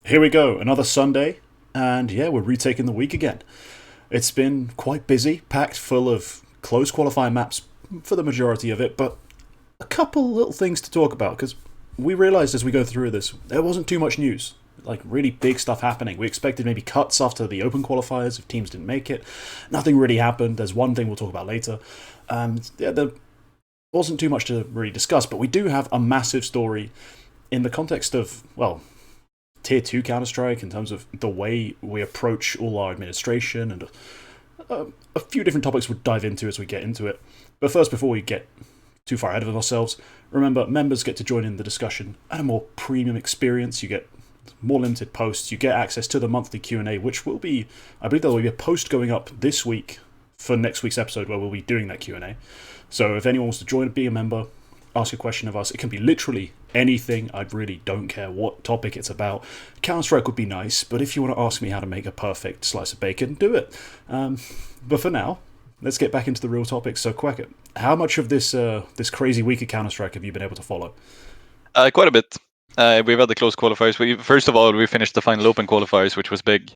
Here we go, another Sunday, and yeah, we're retaking the week again. It's been quite busy, packed full of closed qualifying maps for the majority of it, but a couple little things to talk about because we realised as we go through this, there wasn't too much news. Like, really big stuff happening. We expected maybe cuts after the open qualifiers if teams didn't make it. Nothing really happened. There's one thing we'll talk about later. Yeah, there wasn't too much to really discuss, but we do have a massive story in the context of, well, Tier 2 Counter Strike in terms of the way we approach all our administration and a few different topics we'll dive into as we get into it. But first, before we get too far ahead of ourselves, remember members get to join in the discussion and a more premium experience. You get more limited posts, you get access to the monthly Q&A, which will be, I believe there will be a post going up this week for next week's episode where we'll be doing that Q&A. So if anyone wants to join, be a member, ask a question of us. It can be literally anything. I really don't care what topic it's about. Counter Strike would be nice, but if you want to ask me how to make a perfect slice of bacon, do it. But for now, let's get back into the real topics. So, Quacke, how much of this this crazy week of Counter Strike have you been able to follow? Quite a bit. We've had the close qualifiers. First of all, we finished the final open qualifiers, which was big.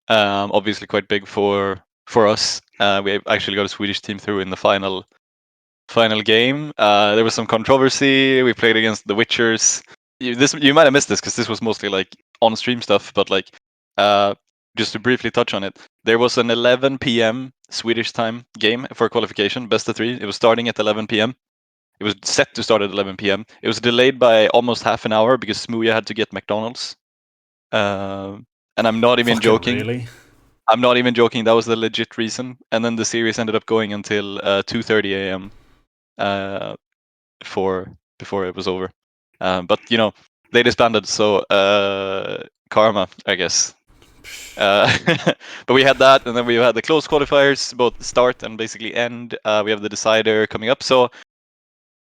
Obviously, quite big for us. We actually got a Swedish team through in the final game. There was some controversy. We played against the Witchers. You might have missed this because this was mostly like on stream stuff. But like, just to briefly touch on it, there was an 11 p.m. Swedish time game for qualification, best of 3. It was starting at 11 p.m. It was set to start at 11 p.m. It was delayed by almost half an hour because Smooya had to get McDonald's. And I'm not even joking. Really? I'm not even joking. That was the legit reason. And then the series ended up going until 2:30 a.m. Before it was over. But you know, they disbanded, so karma, I guess. But we had that, and then we had the close qualifiers, both start and basically end. We have the decider coming up, so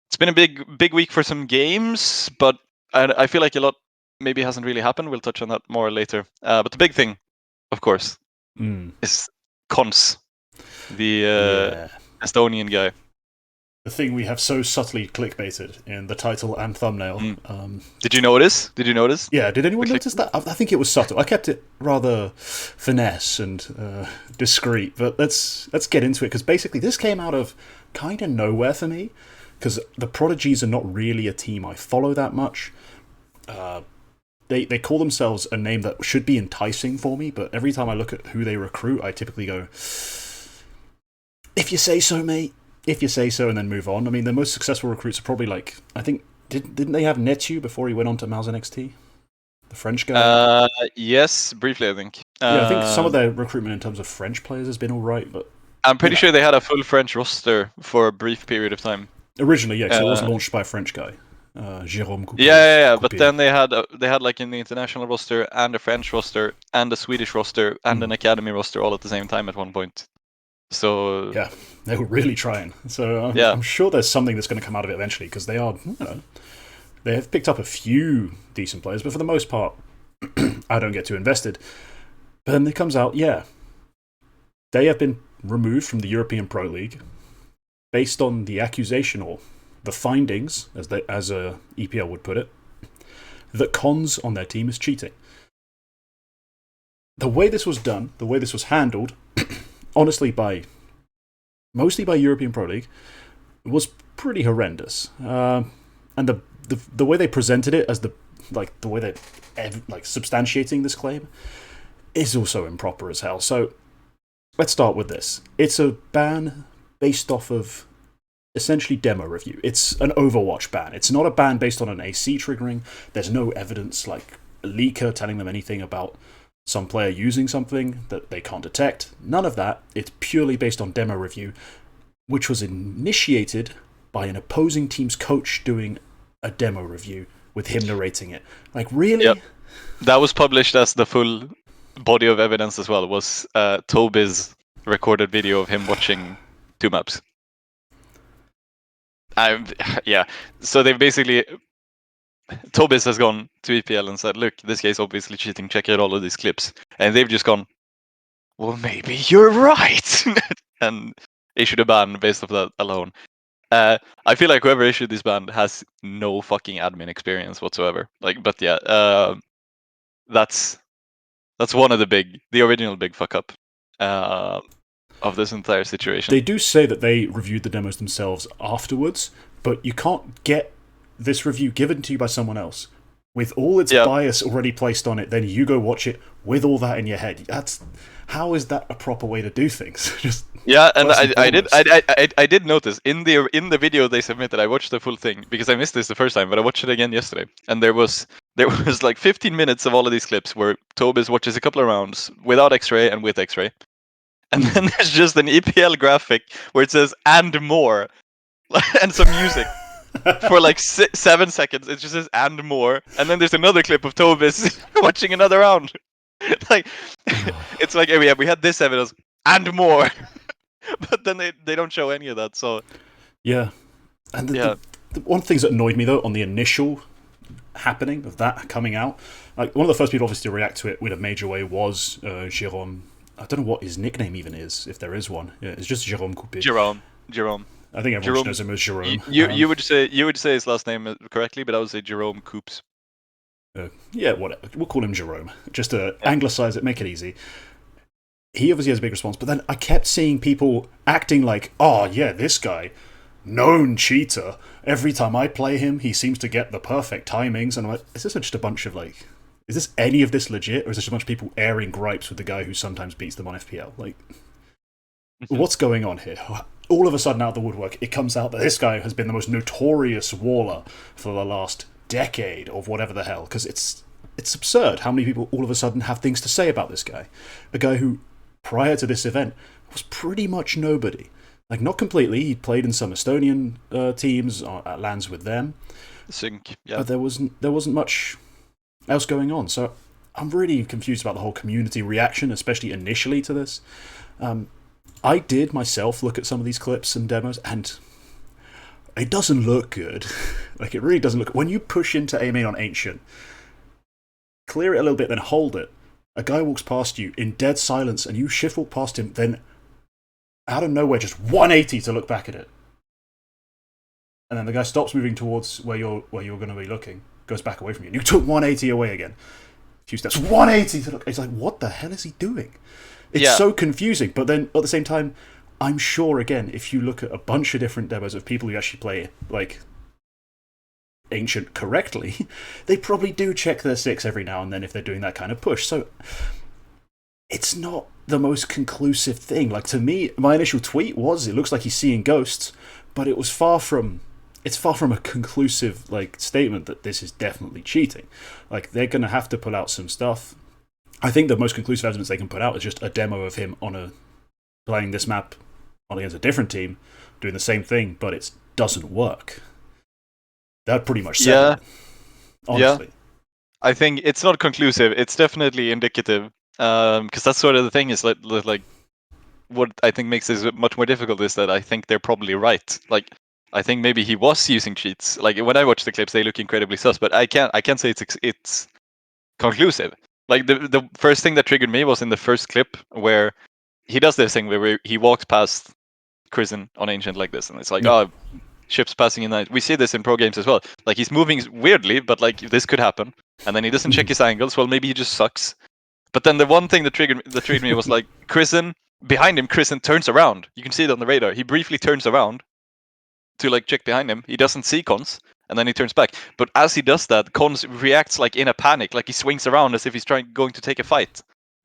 it's been a big week for some games, but I feel like a lot maybe hasn't really happened. We'll touch on that more later. But the big thing, of course, is Cons, the Estonian guy. The thing we have so subtly clickbaited in the title and thumbnail. Did you notice? Yeah, did anyone notice that? I think it was subtle. I kept it rather finesse and discreet, but let's get into it because basically this came out of kind of nowhere for me because the Prodigies are not really a team I follow that much. They call themselves a name that should be enticing for me, but every time I look at who they recruit, I typically go, "If you say so, mate. If you say so," and then move on. I mean, the most successful recruits are probably like, I think, didn't they have Netu before he went on to Mouse NXT? The French guy? Yes, briefly, I think. Yeah, I think some of their recruitment in terms of French players has been alright, but I'm pretty sure they had a full French roster for a brief period of time. Originally, yeah, because it was launched by a French guy, Jerome. Yeah. But then they had like in the international roster and a French roster and a Swedish roster and an academy roster all at the same time at one point. So yeah, they were really trying. So I'm sure there's something that's going to come out of it eventually because they are, they have picked up a few decent players, but for the most part, I don't get too invested. But then it comes out, yeah, they have been removed from the European Pro League based on the accusation or the findings, as a EPL would put it, that Cons on their team is cheating. The way this was done, the way this was handled, honestly, mostly by European Pro League, was pretty horrendous. And the way they presented it as the way they substantiating this claim is also improper as hell. So let's start with this. It's a ban based off of essentially demo review. It's an Overwatch ban. It's not a ban based on an AC triggering. There's no evidence like a leaker telling them anything about some player using something that they can't detect. None of that. It's purely based on demo review, which was initiated by an opposing team's coach doing a demo review with him narrating it. Like, really? Yep. That was published as the full body of evidence as well. It was Toby's recorded video of him watching 2 maps. Yeah. So they basically... Tobis has gone to EPL and said, look, this guy's obviously cheating, check out all of these clips. And they've just gone, well, maybe you're right. And issued a ban based off that alone. I feel like whoever issued this ban has no fucking admin experience whatsoever. But yeah, that's one of the original big fuck up of this entire situation. They do say that they reviewed the demos themselves afterwards, but you can't get this review given to you by someone else with all its bias already placed on it. Then you go watch it with all that in your head. How is that a proper way to do things? And I did notice in the video they submitted. I watched the full thing because I missed this the first time, but I watched it again yesterday, and there was like 15 minutes of all of these clips where Tobis watches a couple of rounds without X-ray and with X-ray. And then there's just an EPL graphic where it says "and more" and some music for like 7 seconds. It just says "and more," and then there's another clip of Tobis watching another round. Like it's like we had this evidence and more, but then they don't show any of that. So yeah, and the one of the things that annoyed me though on the initial happening of that coming out, like one of the first people obviously to react to it in a major way was Jerome. I don't know what his nickname even is, if there is one. Yeah, it's just Jerome Coupé. Jerome. I think everyone knows him as Jerome. You would say his last name correctly, but I would say Jerome Coops. Yeah, whatever. We'll call him Jerome. Just to anglicize it, make it easy. He obviously has a big response, but then I kept seeing people acting like, oh yeah, this guy, known cheater. Every time I play him, he seems to get the perfect timings. And I'm like, is this just a bunch of like... Is this any of this legit, or is this a bunch of people airing gripes with the guy who sometimes beats them on FPL? Like, what's going on here? All of a sudden, out of the woodwork, it comes out that this guy has been the most notorious waller for the last decade, or whatever the hell, because it's absurd how many people all of a sudden have things to say about this guy. A guy who, prior to this event, was pretty much nobody. Like, not completely. He'd played in some Estonian teams, at lands with them. Sync, yeah. But there wasn't much else going on. So I'm really confused about the whole community reaction, especially initially to this. I did myself look at some of these clips and demos, and it doesn't look good. Like, it really doesn't look... When you push into A-main on Ancient, clear it a little bit, then hold it. A guy walks past you in dead silence, and you shift walk past him, then out of nowhere, just 180 to look back at it. And then the guy stops moving towards where you're going to be looking, goes back away from you, and you took 180 away again. A few steps, 180 to look. It's like, what the hell is he doing? It's so confusing, but then at the same time, I'm sure, again, if you look at a bunch of different demos of people who actually play, like, Ancient correctly, they probably do check their 6 every now and then if they're doing that kind of push. So, it's not the most conclusive thing. Like, to me, my initial tweet was, it looks like he's seeing ghosts, but it was far from a conclusive, like, statement that this is definitely cheating. Like, they're going to have to pull out some stuff. I think the most conclusive evidence they can put out is just a demo of him playing this map against a different team, doing the same thing, but it doesn't work. That pretty much said it, honestly. Yeah. I think it's not conclusive. It's definitely indicative, because that's sort of the thing. Is like what I think makes this much more difficult is that I think they're probably right. Like, I think maybe he was using cheats. Like, when I watch the clips, they look incredibly sus, but I can't say it's conclusive. Like, the first thing that triggered me was in the first clip where he does this thing where he walks past Chrisen on Ancient like this, and it's like, ships passing in the night. We see this in pro games as well. Like, he's moving weirdly, but like, this could happen. And then he doesn't check his angles. Well, maybe he just sucks. But then the one thing that triggered me was like, behind him, Chrisen turns around. You can see it on the radar. He briefly turns around to like check behind him. He doesn't see Cons, and then he turns back. But as he does that, Cons reacts like in a panic, like he swings around as if he's going to take a fight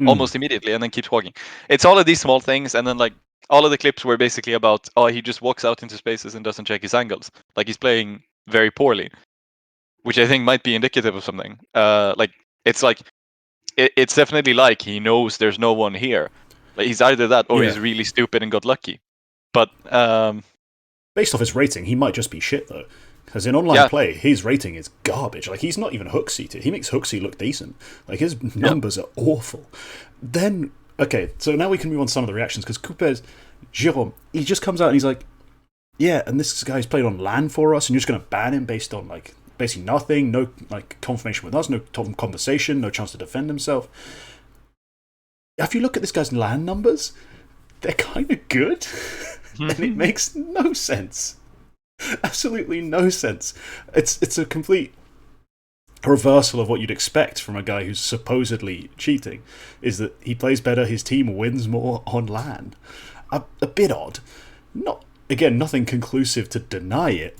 almost immediately, and then keeps walking. It's all of these small things, and then like all of the clips were basically about, he just walks out into spaces and doesn't check his angles. Like, he's playing very poorly, which I think might be indicative of something. Like, it's definitely like he knows there's no one here. Like, he's either that or he's really stupid and got lucky. But based off his rating, he might just be shit though. Because in online play, his rating is garbage. Like, he's not even hook seated. He makes Hooksy look decent. Like, his numbers are awful. Then, okay, so now we can move on to some of the reactions, because Coupé's Jerome, he just comes out and he's like, yeah, and this guy's played on LAN for us, and you're just going to ban him based on, like, basically nothing, no, like, confirmation with us, no conversation, no chance to defend himself. If you look at this guy's LAN numbers, they're kind of good, and it makes no sense. Absolutely no sense. It's a complete a reversal of what you'd expect from a guy who's supposedly cheating, is that he plays better, his team wins more on LAN. A bit odd. Not again, nothing conclusive to deny it.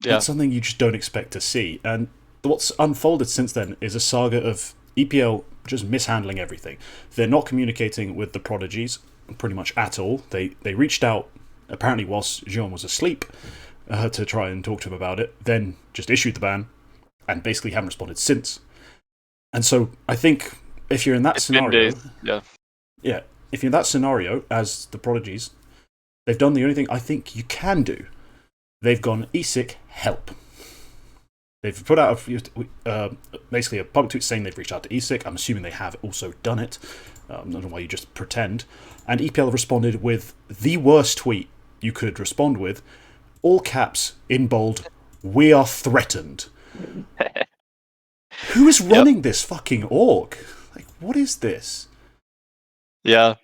Yeah. It's something you just don't expect to see. And what's unfolded since then is a saga of EPL just mishandling everything. They're not communicating with the Prodigies pretty much at all. They reached out, apparently whilst Jerome was asleep, to try and talk to him about it, then just issued the ban, and basically haven't responded since. And so I think if you're in that scenario, yeah, if you're in that scenario as the Prodigies, they've done the only thing I think you can do. They've gone ESIC help. They've put out basically a public tweet saying they've reached out to ESIC. I'm assuming they have also done it. I don't know why you just pretend. And EPL have responded with the worst tweet you could respond with, all caps in bold. We are threatened. Who is running this fucking org? Like, what is this? Yeah.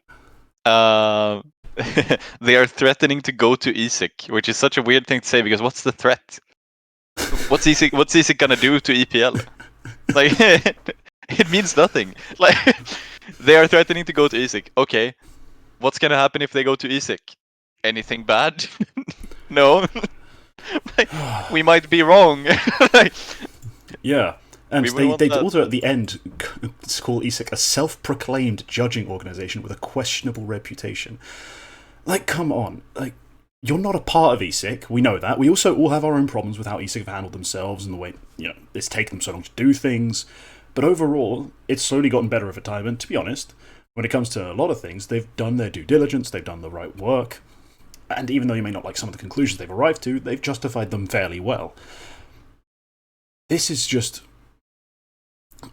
They are threatening to go to ESIC, which is such a weird thing to say, because what's the threat? What's ESIC gonna do to EPL? Like, it means nothing. Like, they are threatening to go to ESIC. Okay, what's gonna happen if they go to ESIC? Anything bad? No. Like, we might be wrong. Like, yeah. And they also at the end call ESIC a self-proclaimed judging organisation with a questionable reputation. Like, come on. Like, you're not a part of ESIC. We know that. We also all have our own problems with how ESIC have handled themselves and the way, it's taken them so long to do things. But overall, it's slowly gotten better over time. And to be honest, when it comes to a lot of things, they've done their due diligence, they've done the right work. And even though you may not like some of the conclusions they've arrived to, they've justified them fairly well. This is just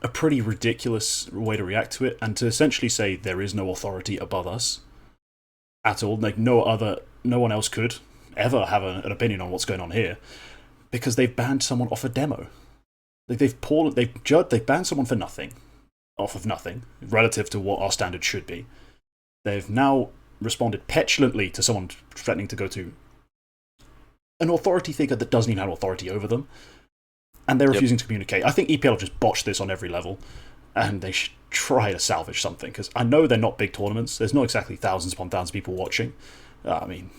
a pretty ridiculous way to react to it, and to essentially say there is no authority above us at all. Like, no one else could ever have an opinion on what's going on here, because they've banned someone off a demo. Like, they've banned someone for nothing, off of nothing, relative to what our standard should be. They've now responded petulantly to someone threatening to go to an authority figure that doesn't even have authority over them, and they're refusing to communicate. I think EPL have just botched this on every level, and they should try to salvage something, because I know they're not big tournaments. There's not exactly thousands upon thousands of people watching. I mean,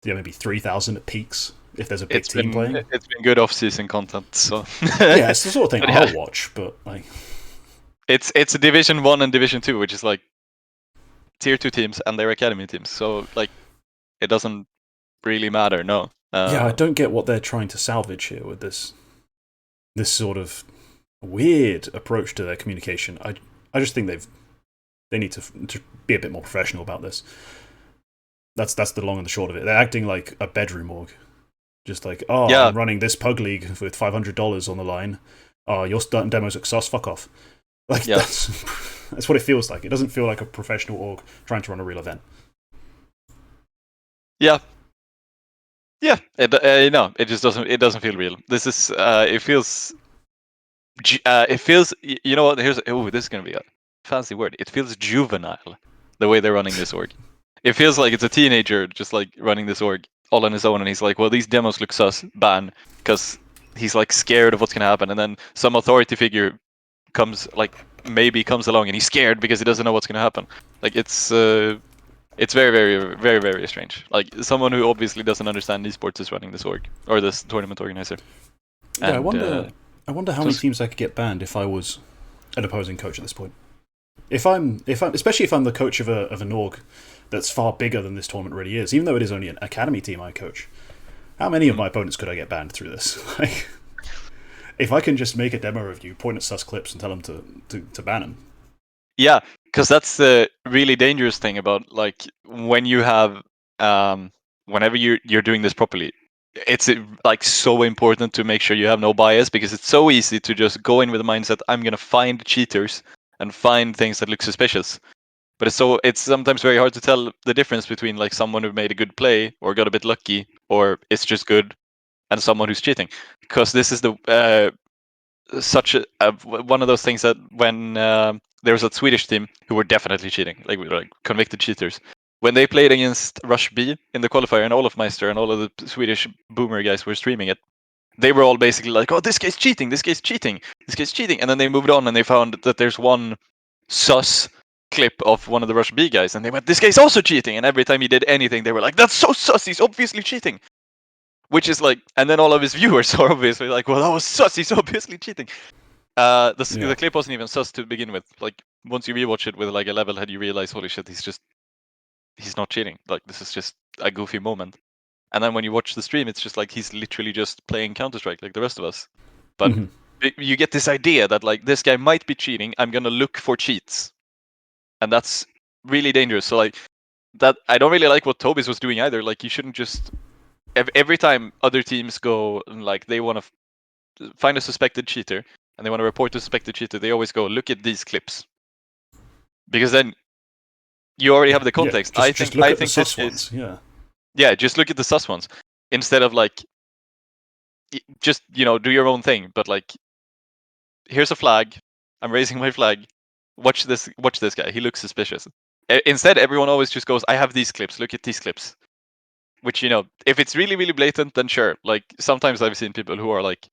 maybe 3,000 at peaks if there's a big team playing. It's been good off-season content, so yeah, it's the sort of thing I'll watch. But like, it's a Division 1 and Division 2, which is like Tier 2 teams and their academy teams. So like, it doesn't really matter. No. Yeah, I don't get what they're trying to salvage here with this sort of weird approach to their communication. I just think they need to be a bit more professional about this. That's the long and the short of it. They're acting like a bedroom org. Just like, I'm running this pug league with $500 on the line. Your starting demos look sus, fuck off. Like, that's what it feels like. It doesn't feel like a professional org trying to run a real event. Yeah. Yeah, it just doesn't feel real. This is it feels, you know what? This is gonna be a fancy word. It feels juvenile, the way they're running this org. It feels like it's a teenager just like running this org all on his own, and he's like, well, these demos look sus, ban, because he's like scared of what's gonna happen, and then some authority figure comes along, and he's scared because he doesn't know what's gonna happen. Like, it's very, very, very, very strange. Like, someone who obviously doesn't understand esports is running this org, or this tournament organizer. Yeah, and, I wonder how many teams I could get banned if I was an opposing coach at this point. Especially if I'm the coach of an org that's far bigger than this tournament really is, even though it is only an academy team I coach. How many of my opponents could I get banned through this? Like, if I can just make a demo of you, point at sus clips, and tell them to ban them. Yeah, because that's the really dangerous thing about, like, when you have whenever you're doing this properly, it's like so important to make sure you have no bias, because it's so easy to just go in with the mindset, I'm gonna find cheaters and find things that look suspicious. But it's sometimes very hard to tell the difference between, like, someone who made a good play or got a bit lucky or it's just good, and someone who's cheating. Because this is such one of those things that when there was a Swedish team who were definitely cheating, like convicted cheaters. When they played against Rush B in the qualifier, and Olofmeister and all of the Swedish boomer guys were streaming it, they were all basically like, oh, this guy's cheating, this guy's cheating, this guy's cheating. And then they moved on and they found that there's one sus clip of one of the Russian B guys, and they went, this guy's also cheating. And every time he did anything, they were like, that's so sus, he's obviously cheating. Which is like, and then all of his viewers are obviously like, well, that was sus, he's obviously cheating. The clip wasn't even sus to begin with. Like, once you rewatch it with like a level head, you realize, holy shit, he's not cheating. Like, this is just a goofy moment. And then when you watch the stream, it's just like he's literally just playing Counter-Strike like the rest of us. But you get this idea that like this guy might be cheating. I'm gonna look for cheats, and that's really dangerous. So like that, I don't really like what Toby's was doing either. Like you shouldn't just every time other teams go like they want to find a suspected cheater and they want to report the suspected cheater, they always go look at these clips, because then you already have the context. I think look at the sus ones. Yeah, just look at the sus ones instead of like just do your own thing. But like, here's a flag. I'm raising my flag. Watch this guy. He looks suspicious. Instead, everyone always just goes, I have these clips. Look at these clips. Which, if it's really, really blatant, then sure. Like sometimes I've seen people who are like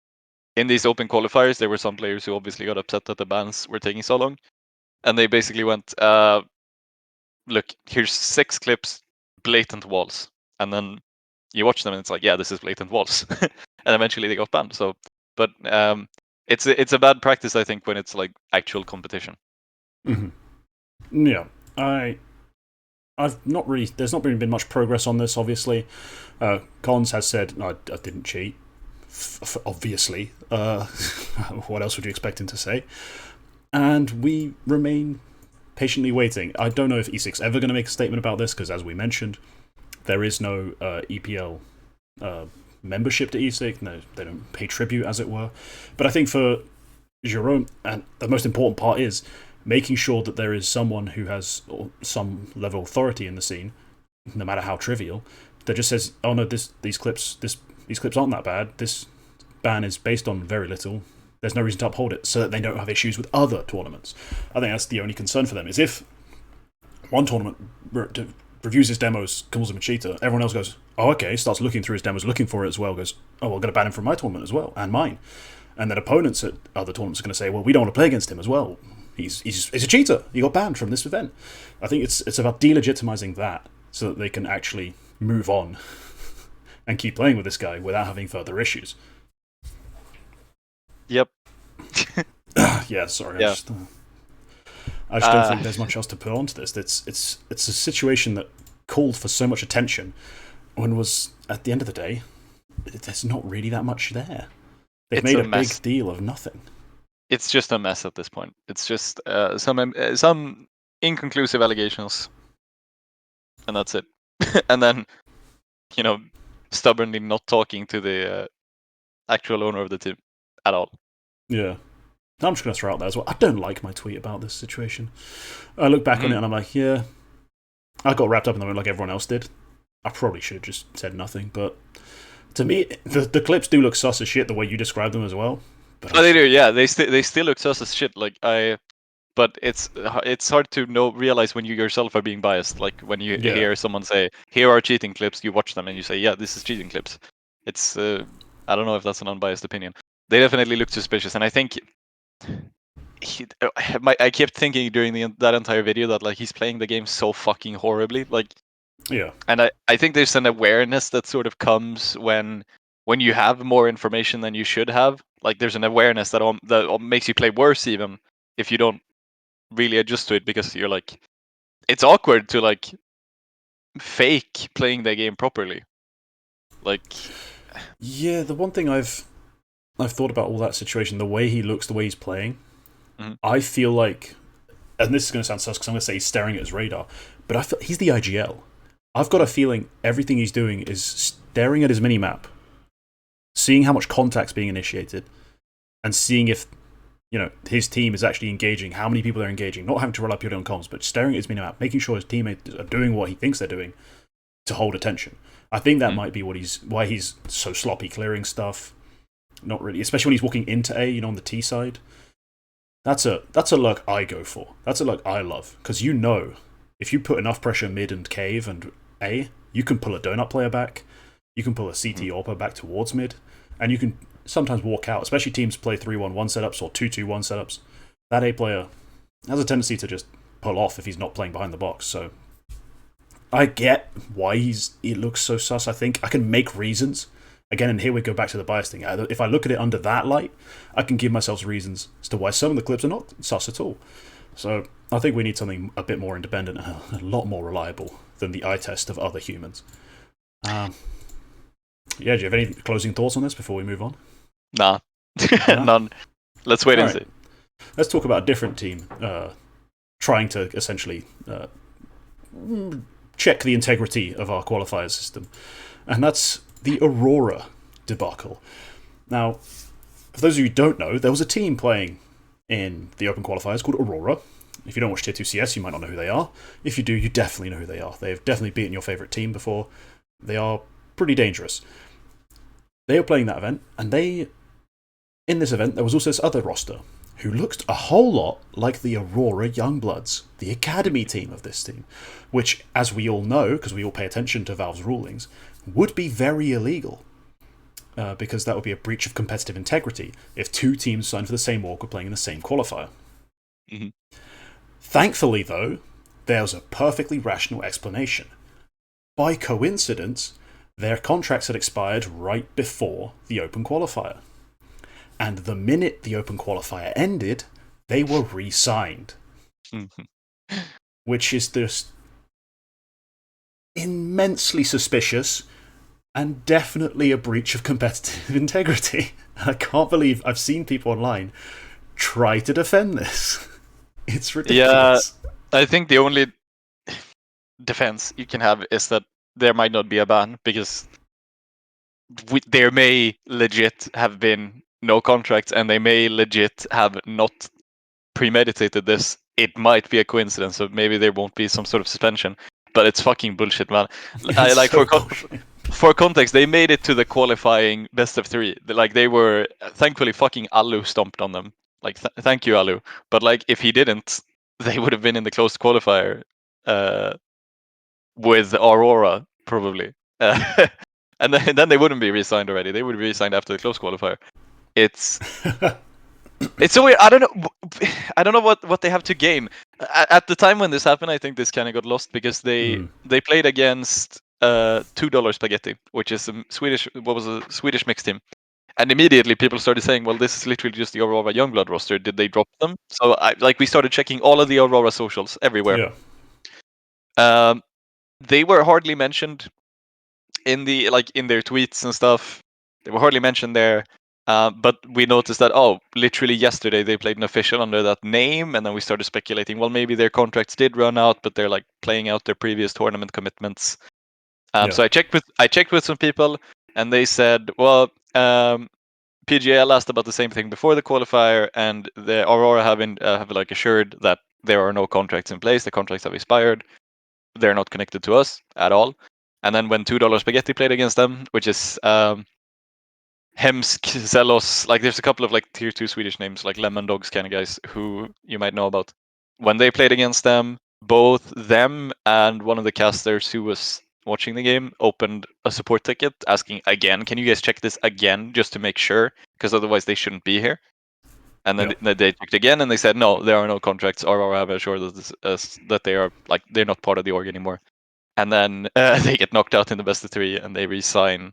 in these open qualifiers. There were some players who obviously got upset that the bans were taking so long, and they basically went, look, here's 6 clips, blatant walls. And then you watch them and it's like, yeah, this is blatant walls. And eventually they got banned. So, but it's a bad practice, I think, when it's like actual competition. Yeah, I've not really. There's not really been much progress on this. Obviously, Collins has said, no, I didn't cheat. Obviously, what else would you expect him to say? And we remain patiently waiting. I don't know if E6 ever going to make a statement about this, because as we mentioned, there is no EPL membership to E6. No, they don't pay tribute, as it were. But I think for Jerome, and the most important part is making sure that there is someone who has some level of authority in the scene, no matter how trivial, that just says, oh no, these clips aren't that bad. This ban is based on very little. There's no reason to uphold it, so that they don't have issues with other tournaments. I think that's the only concern for them, is if one tournament reviews his demos, calls him a cheater, everyone else goes, oh okay, starts looking through his demos, looking for it as well, goes, oh, well, I'm going to ban him from my tournament as well, and mine. And then opponents at other tournaments are going to say, well, we don't want to play against him as well. He's a cheater. He got banned from this event. I think it's about delegitimizing that, so that they can actually move on and keep playing with this guy without having further issues. Yep. Yeah, sorry. Yeah. I just don't think there's much else to put onto this. It's a situation that called for so much attention, when was, at the end of the day, there's not really that much there. They've made a big deal of nothing. It's just a mess at this point. It's just some inconclusive allegations, and that's it. And then, stubbornly not talking to the actual owner of the team at all. Yeah. I'm just going to throw out there as well. I don't like my tweet about this situation. I look back on it and I'm like, yeah, I got wrapped up in the moment like everyone else did. I probably should have just said nothing, but to me, the clips do look sus as shit the way you describe them as well. But they do, yeah. They still look sus as shit. Like but it's hard to realize when you yourself are being biased. Like when you hear someone say, "Here are cheating clips," you watch them and you say, "Yeah, this is cheating clips." It's I don't know if that's an unbiased opinion. They definitely look suspicious, and I think I kept thinking during that entire video that like he's playing the game so fucking horribly. Like, yeah. And I think there's an awareness that sort of comes when you have more information than you should have. Like there's an awareness that makes you play worse even if you don't really adjust to it, because you're like, it's awkward to like fake playing the game properly. Like, yeah, the one thing I've thought about all that situation, the way he looks, the way he's playing, I feel like, and this is going to sound sus because I'm going to say he's staring at his radar, but I feel he's the IGL. I've got a feeling everything he's doing is staring at his minimap, seeing how much contact's being initiated, and seeing if his team is actually engaging, how many people they're engaging, not having to rely purely on comms, but staring at his minimap, making sure his teammates are doing what he thinks they're doing to hold attention. I think that might be why he's so sloppy clearing stuff. Not really, especially when he's walking into A, on the T side. That's a look I go for. That's a look I love, because if you put enough pressure mid and cave and A, you can pull a donut player back, you can pull a CT AWPer back towards mid, and you can sometimes walk out, especially teams play 3-1-1 setups or 2-2-1 setups. That A player has a tendency to just pull off if he's not playing behind the box. So I get why he looks so sus. I think I can make reasons. Again, and here we go back to the bias thing. If I look at it under that light, I can give myself reasons as to why some of the clips are not sus at all. So I think we need something a bit more independent and a lot more reliable than the eye test of other humans. Yeah, do you have any closing thoughts on this before we move on? Nah. None. Let's wait and see. Let's talk about a different team trying to essentially check the integrity of our qualifier system. And that's the Aurora debacle. Now, for those of you who don't know, there was a team playing in the Open Qualifiers called Aurora. If you don't watch Tier 2 CS, you might not know who they are. If you do, you definitely know who they are. They've definitely beaten your favourite team before. They are pretty dangerous. They were playing that event, and in this event, there was also this other roster who looked a whole lot like the Aurora Youngbloods, the academy team of this team, which, as we all know, because we all pay attention to Valve's rulings, would be very illegal, because that would be a breach of competitive integrity if two teams signed for the same org were playing in the same qualifier. Mm-hmm. Thankfully, though, there's a perfectly rational explanation. By coincidence, their contracts had expired right before the Open Qualifier. And the minute the Open Qualifier ended, they were re-signed. Mm-hmm. Which is just immensely suspicious and definitely a breach of competitive integrity. I can't believe I've seen people online try to defend this. It's ridiculous. Yeah, I think the only defense you can have is that there might not be a ban, because there may legit have been no contracts, and they may legit have not premeditated this. It might be a coincidence, so maybe there won't be some sort of suspension. But it's fucking bullshit, man. For context, they made it to the qualifying best of 3. Like, they were, thankfully, fucking Alu stomped on them. Like, thank you, Alu. But like, if he didn't, they would have been in the closed qualifier with Aurora, probably. And then they wouldn't be re-signed already. They would be re-signed after the closed qualifier. It's so weird. I don't know what they have to gain. At the time when this happened, I think this kind of got lost, because they played against $2 Spaghetti, which is a Swedish mixed team. And immediately people started saying, well, this is literally just the Aurora Youngblood roster. Did they drop them? So we started checking all of the Aurora socials everywhere. Yeah. They were hardly mentioned in their tweets and stuff. They were hardly mentioned there. But we noticed that, literally yesterday they played an official under that name, and then we started speculating, well, maybe their contracts did run out, but they're like playing out their previous tournament commitments. So I checked with some people, and they said, well, PGL asked about the same thing before the qualifier, and the Aurora have assured that there are no contracts in place. The contracts have expired. They're not connected to us at all. And then when $2 Spaghetti played against them, which is Hemsk, Zelos, there's a couple of tier 2 Swedish names, like Lemon Dogs kind of guys, who you might know about. When they played against them, both them and one of the casters who was watching the game opened a support ticket asking again, can you guys check this again just to make sure? Because otherwise they shouldn't be here. And then they checked again, and they said, no, there are no contracts. Aurora have assured that they are they're not part of the org anymore. And then they get knocked out in the best of 3, and they resign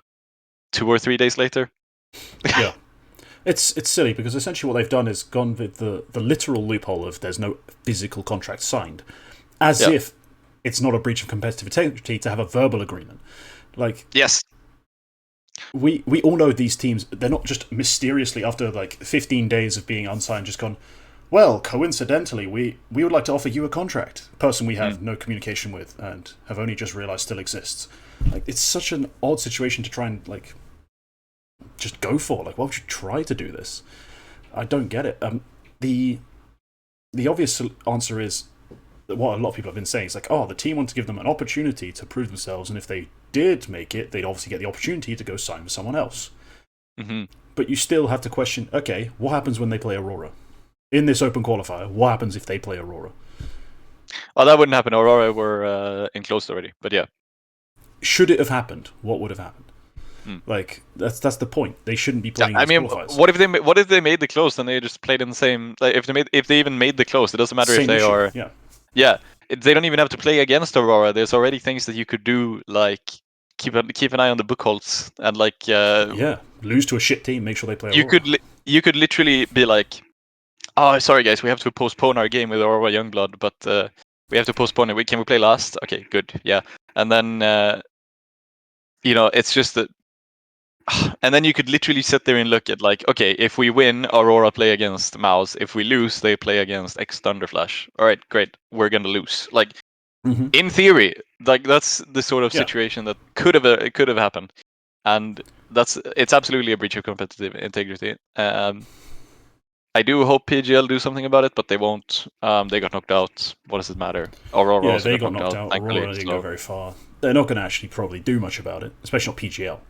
2 or 3 days later. Yeah. It's silly, because essentially what they've done is gone with the literal loophole of there's no physical contract signed. As if it's not a breach of competitive integrity to have a verbal agreement. Yes. We all know these teams, they're not just mysteriously, after 15 days of being unsigned, just gone, well, coincidentally, we would like to offer you a contract. A person we have no communication with and have only just realised still exists. It's such an odd situation to try and just go for. Why would you try to do this? I don't get it. The obvious answer is that what a lot of people have been saying is the team want to give them an opportunity to prove themselves, and if they did make it, they'd obviously get the opportunity to go sign with someone else. Mm-hmm. But you still have to question, okay, what happens when they play Aurora? In this open qualifier, what happens if they play Aurora? Well, that wouldn't happen. Aurora were enclosed already, but yeah. Should it have happened, what would have happened? Like that's the point. They shouldn't be playing. Yeah, I these mean, qualifiers. what if they made the close, then they just played in the same? Like, if they even made the close, it doesn't matter Same if they issue. are. Yeah. Yeah, they don't even have to play against Aurora. There's already things that you could do, like keep an eye on the book holds, and like Lose to a shit team. Make sure they play you Aurora. you could literally be like, oh, sorry guys, we have to postpone our game with Aurora Youngblood, but we have to postpone it. Can we play last? Okay, good, yeah. And then it's just that. And then you could literally sit there and look at like, okay, if we win, Aurora play against Mouse. If we lose, they play against X Thunderflash. All right, great. We're gonna lose. Like, in theory, like that's the sort of situation that could have happened, and it's absolutely a breach of competitive integrity. I do hope PGL do something about it, but they won't. They got knocked out. What does it matter? Aurora also they got knocked out. thankfully, Aurora didn't go very far. They're not going to actually probably do much about it, especially not PGL.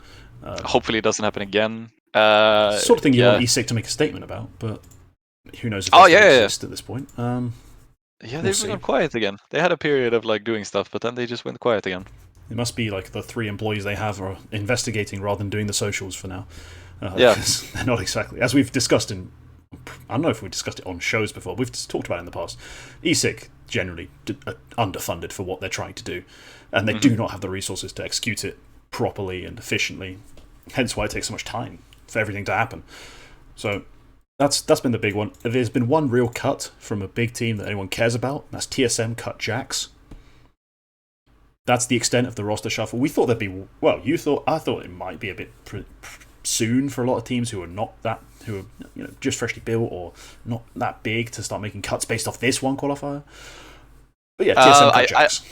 Hopefully, it doesn't happen again. Sort of thing you want ESIC to make a statement about, but who knows if they exist at this point. Yeah, they've gone quiet again. They had a period of like doing stuff, but then they just went quiet again. It must be like the 3 employees they have are investigating rather than doing the socials for now. Yeah, they're not exactly, as we've discussed in. I don't know if we discussed it on shows before. We've talked about it in the past. ESIC generally are underfunded for what they're trying to do, and they do not have the resources to execute it properly and efficiently. Hence why it takes so much time for everything to happen. So that's been the big one. There's been one real cut from a big team that anyone cares about. That's TSM cut Jax. That's the extent of the roster shuffle. We thought there'd be I thought it might be a bit soon for a lot of teams who are just freshly built or not that big to start making cuts based off this one qualifier. But yeah, TSM cut Jax.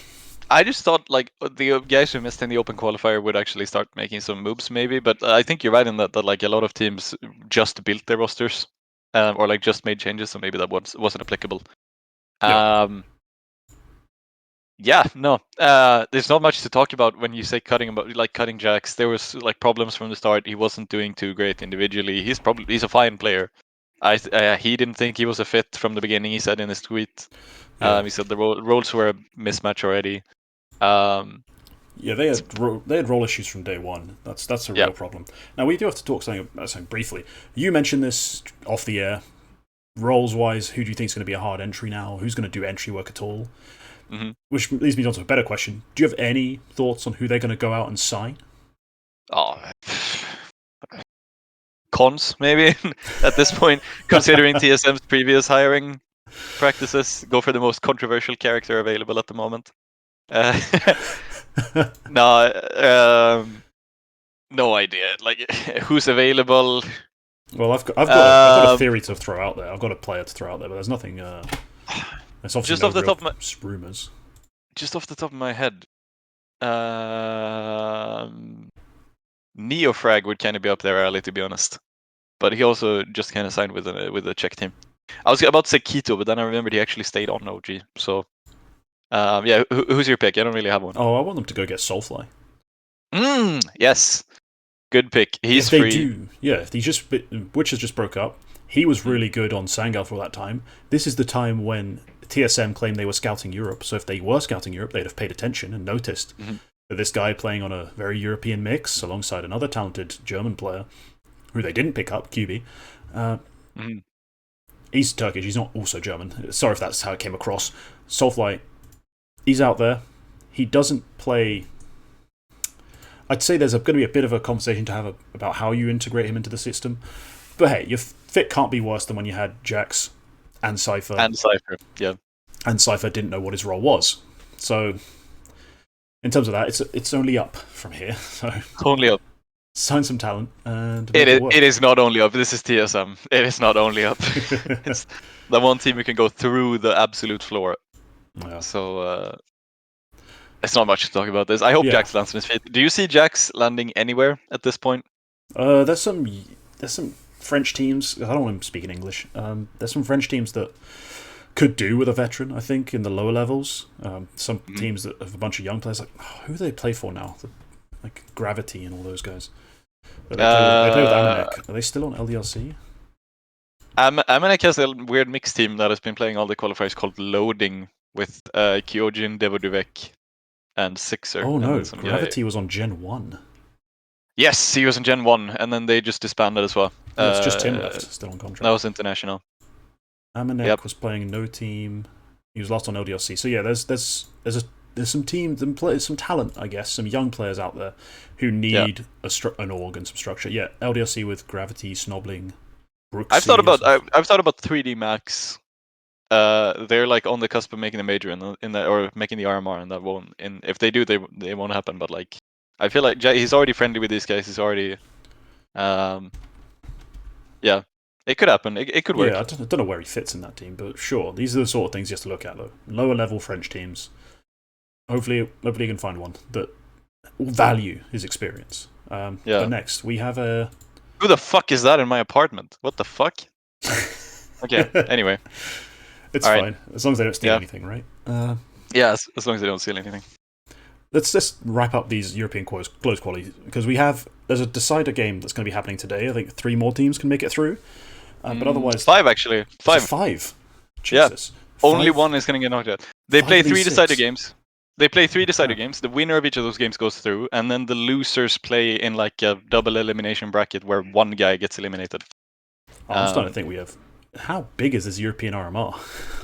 I just thought like the guys who missed in the open qualifier would actually start making some moves, maybe. But I think you're right in that like a lot of teams just built their rosters, or like just made changes, so maybe that wasn't applicable. Yeah, no. There's not much to talk about when you say cutting Jax. There was like problems from the start. He wasn't doing too great individually. He's a fine player. He didn't think he was a fit from the beginning. He said in his tweet. He said the roles were a mismatch already. They had role issues from day one. That's a real problem. Now we do have to talk something briefly. You mentioned this off the air. Roles wise, who do you think is going to be a hard entry now? Who's going to do entry work at all? Which leads me on to a better question. Do you have any thoughts on who they're going to go out and sign? Oh, cons maybe at this point, considering TSM's previous hiring practices. Go for the most controversial character available at the moment. No idea. Like who's available? Well, I've got a theory to throw out there. I've got a player to throw out there, but there's nothing. There's obviously just off the top of my rumors. Just off the top of my head, Neofrag would kind of be up there early, to be honest. But he also just kind of signed with a Czech team. I was about to say Quito, but then I remembered he actually stayed on OG. So, who's your pick? I don't really have one. Oh, I want them to go get Soulfly. Yes, good pick. He's free. Witches just broke up. He was really good on Sangal for that time. This is the time when TSM claimed they were scouting Europe. So if they were scouting Europe, they'd have paid attention and noticed that this guy playing on a very European mix alongside another talented German player who they didn't pick up, QB. He's Turkish. He's not also German. Sorry if that's how it came across. Soulfly, he's out there. He doesn't play. I'd say there's going to be a bit of a conversation to have about how you integrate him into the system. But hey, your fit can't be worse than when you had Jax and Cypher. Yeah. And Cypher didn't know what his role was. So, in terms of that, it's only up from here. So only up. Sign some talent and it is not only up. This is TSM. It is not only up. It's the one team who can go through the absolute floor. Yeah. So it's not much to talk about this. I hope Jax lands on his feet. Do you see Jax landing anywhere at this point? There's some French teams. I don't want him speaking English. There's some French teams that could do with a veteran, I think, in the lower levels. Some teams that have a bunch of young players. Like, who do they play for now? Like Gravity and all those guys. They play with Amanek. Are they still on LDLC? Amanek has a weird mixed team that has been playing all the qualifiers called Loading with Kyojin, Devoduvek, and Sixer. Oh no, Gravity was on Gen 1. Yes, he was in Gen 1, and then they just disbanded as well. Yeah, it's just Tim left, still on contract. That was international. Amanek was playing no team. He was lost on LDLC. So yeah, there's some teams, some talent, I guess, some young players out there who need an org and some structure. Yeah, LDLC with Gravity, Snobling, Brooksy. I've thought about 3D Max. They're like on the cusp of making a major in that, or making the RMR, and that won't. And if they do, they won't happen. But like, I feel like he's already friendly with these guys. He's already, yeah, it could happen. It could work. Yeah, I don't know where he fits in that team, but sure, these are the sort of things you have to look at, though. Lower level French teams. Hopefully he can find one that will value his experience. But next, we have a... Who the fuck is that in my apartment? What the fuck? Okay, anyway. It's fine, as long as they don't steal anything, right? Yeah, as long as they don't steal anything. Let's just wrap up these European closed quali, because there's a decider game that's going to be happening today. I think 3 more teams can make it through. But otherwise... 5, actually. 5. 5? Jesus. Yeah. Only 1 is going to get knocked out. They play 3 decider games. They play 3 decider games. The winner of each of those games goes through, and then the losers play in like a double elimination bracket where 1 guy gets eliminated. I'm starting to think we have... How big is this European RMR?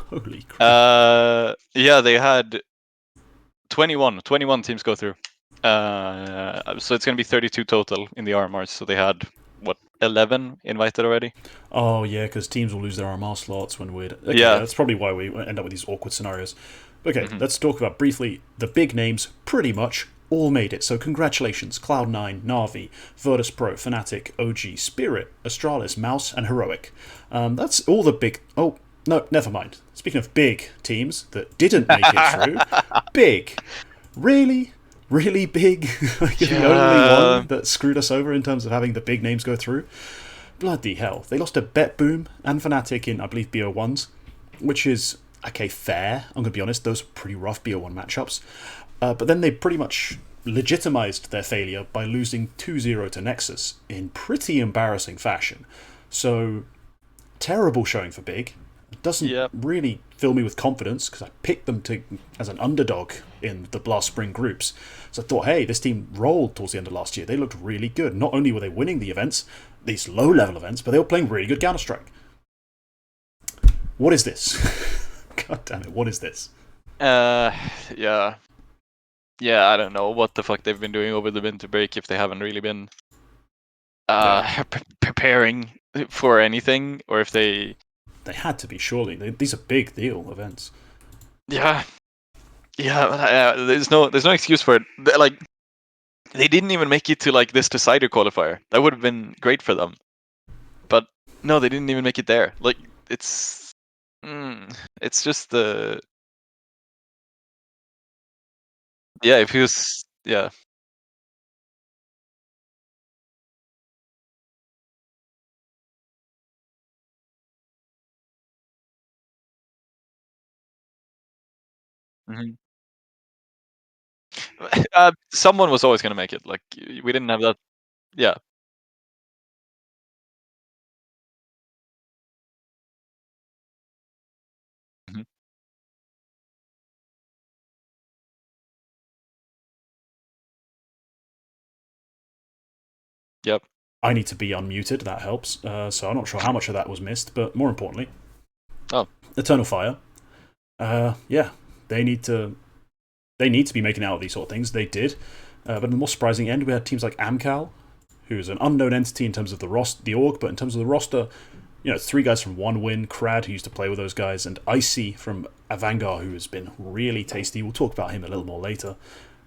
Holy crap. Yeah, they had 21 teams go through. So it's going to be 32 total in the RMRs. So they had, 11 invited already? Oh, yeah, because teams will lose their RMR slots when we're... Okay, yeah, that's probably why we end up with these awkward scenarios. Okay, let's talk about briefly the big names. Pretty much all made it. So congratulations, Cloud9, Na'Vi, Virtus Pro, Fnatic, OG, Spirit, Astralis, Mouse, and Heroic. That's all the big... Oh, no, never mind. Speaking of big teams that didn't make it through, big. Really? Really big? The only one that screwed us over in terms of having the big names go through? Bloody hell. They lost to BetBoom and Fnatic in, I believe, BO1s, which is, okay, fair. I'm going to be honest, those are pretty rough BO1 matchups. But then they pretty much legitimized their failure by losing 2-0 to Nexus in pretty embarrassing fashion. So, terrible showing for big. It doesn't really fill me with confidence because I picked them as an underdog in the last spring groups. So I thought, hey, this team rolled towards the end of last year. They looked really good. Not only were they winning the events, these low-level events, but they were playing really good Counter-Strike. What is this? God damn it, what is this? Yeah, I don't know what the fuck they've been doing over the winter break if they haven't really been preparing for anything, or if they... They had to be, surely. These are big deal events. Yeah. There's no excuse for it. Like, they didn't even make it to like this decider qualifier. That would have been great for them. But no, they didn't even make it there. Like, it's just the... Yeah, if he was... Yeah. Someone was always going to make it. Like, we didn't have that. Yeah. Yep. I need to be unmuted, that helps. So I'm not sure how much of that was missed, but more importantly, Eternal Fire. Yeah, they need to be making out of these sort of things. They did. But in the more surprising end, we had teams like Amcal, who's an unknown entity in terms of the org, but in terms of the roster, it's 3 guys from One Win, Crad, who used to play with those guys, and Icy from Avangar, who has been really tasty. We'll talk about him a little more later.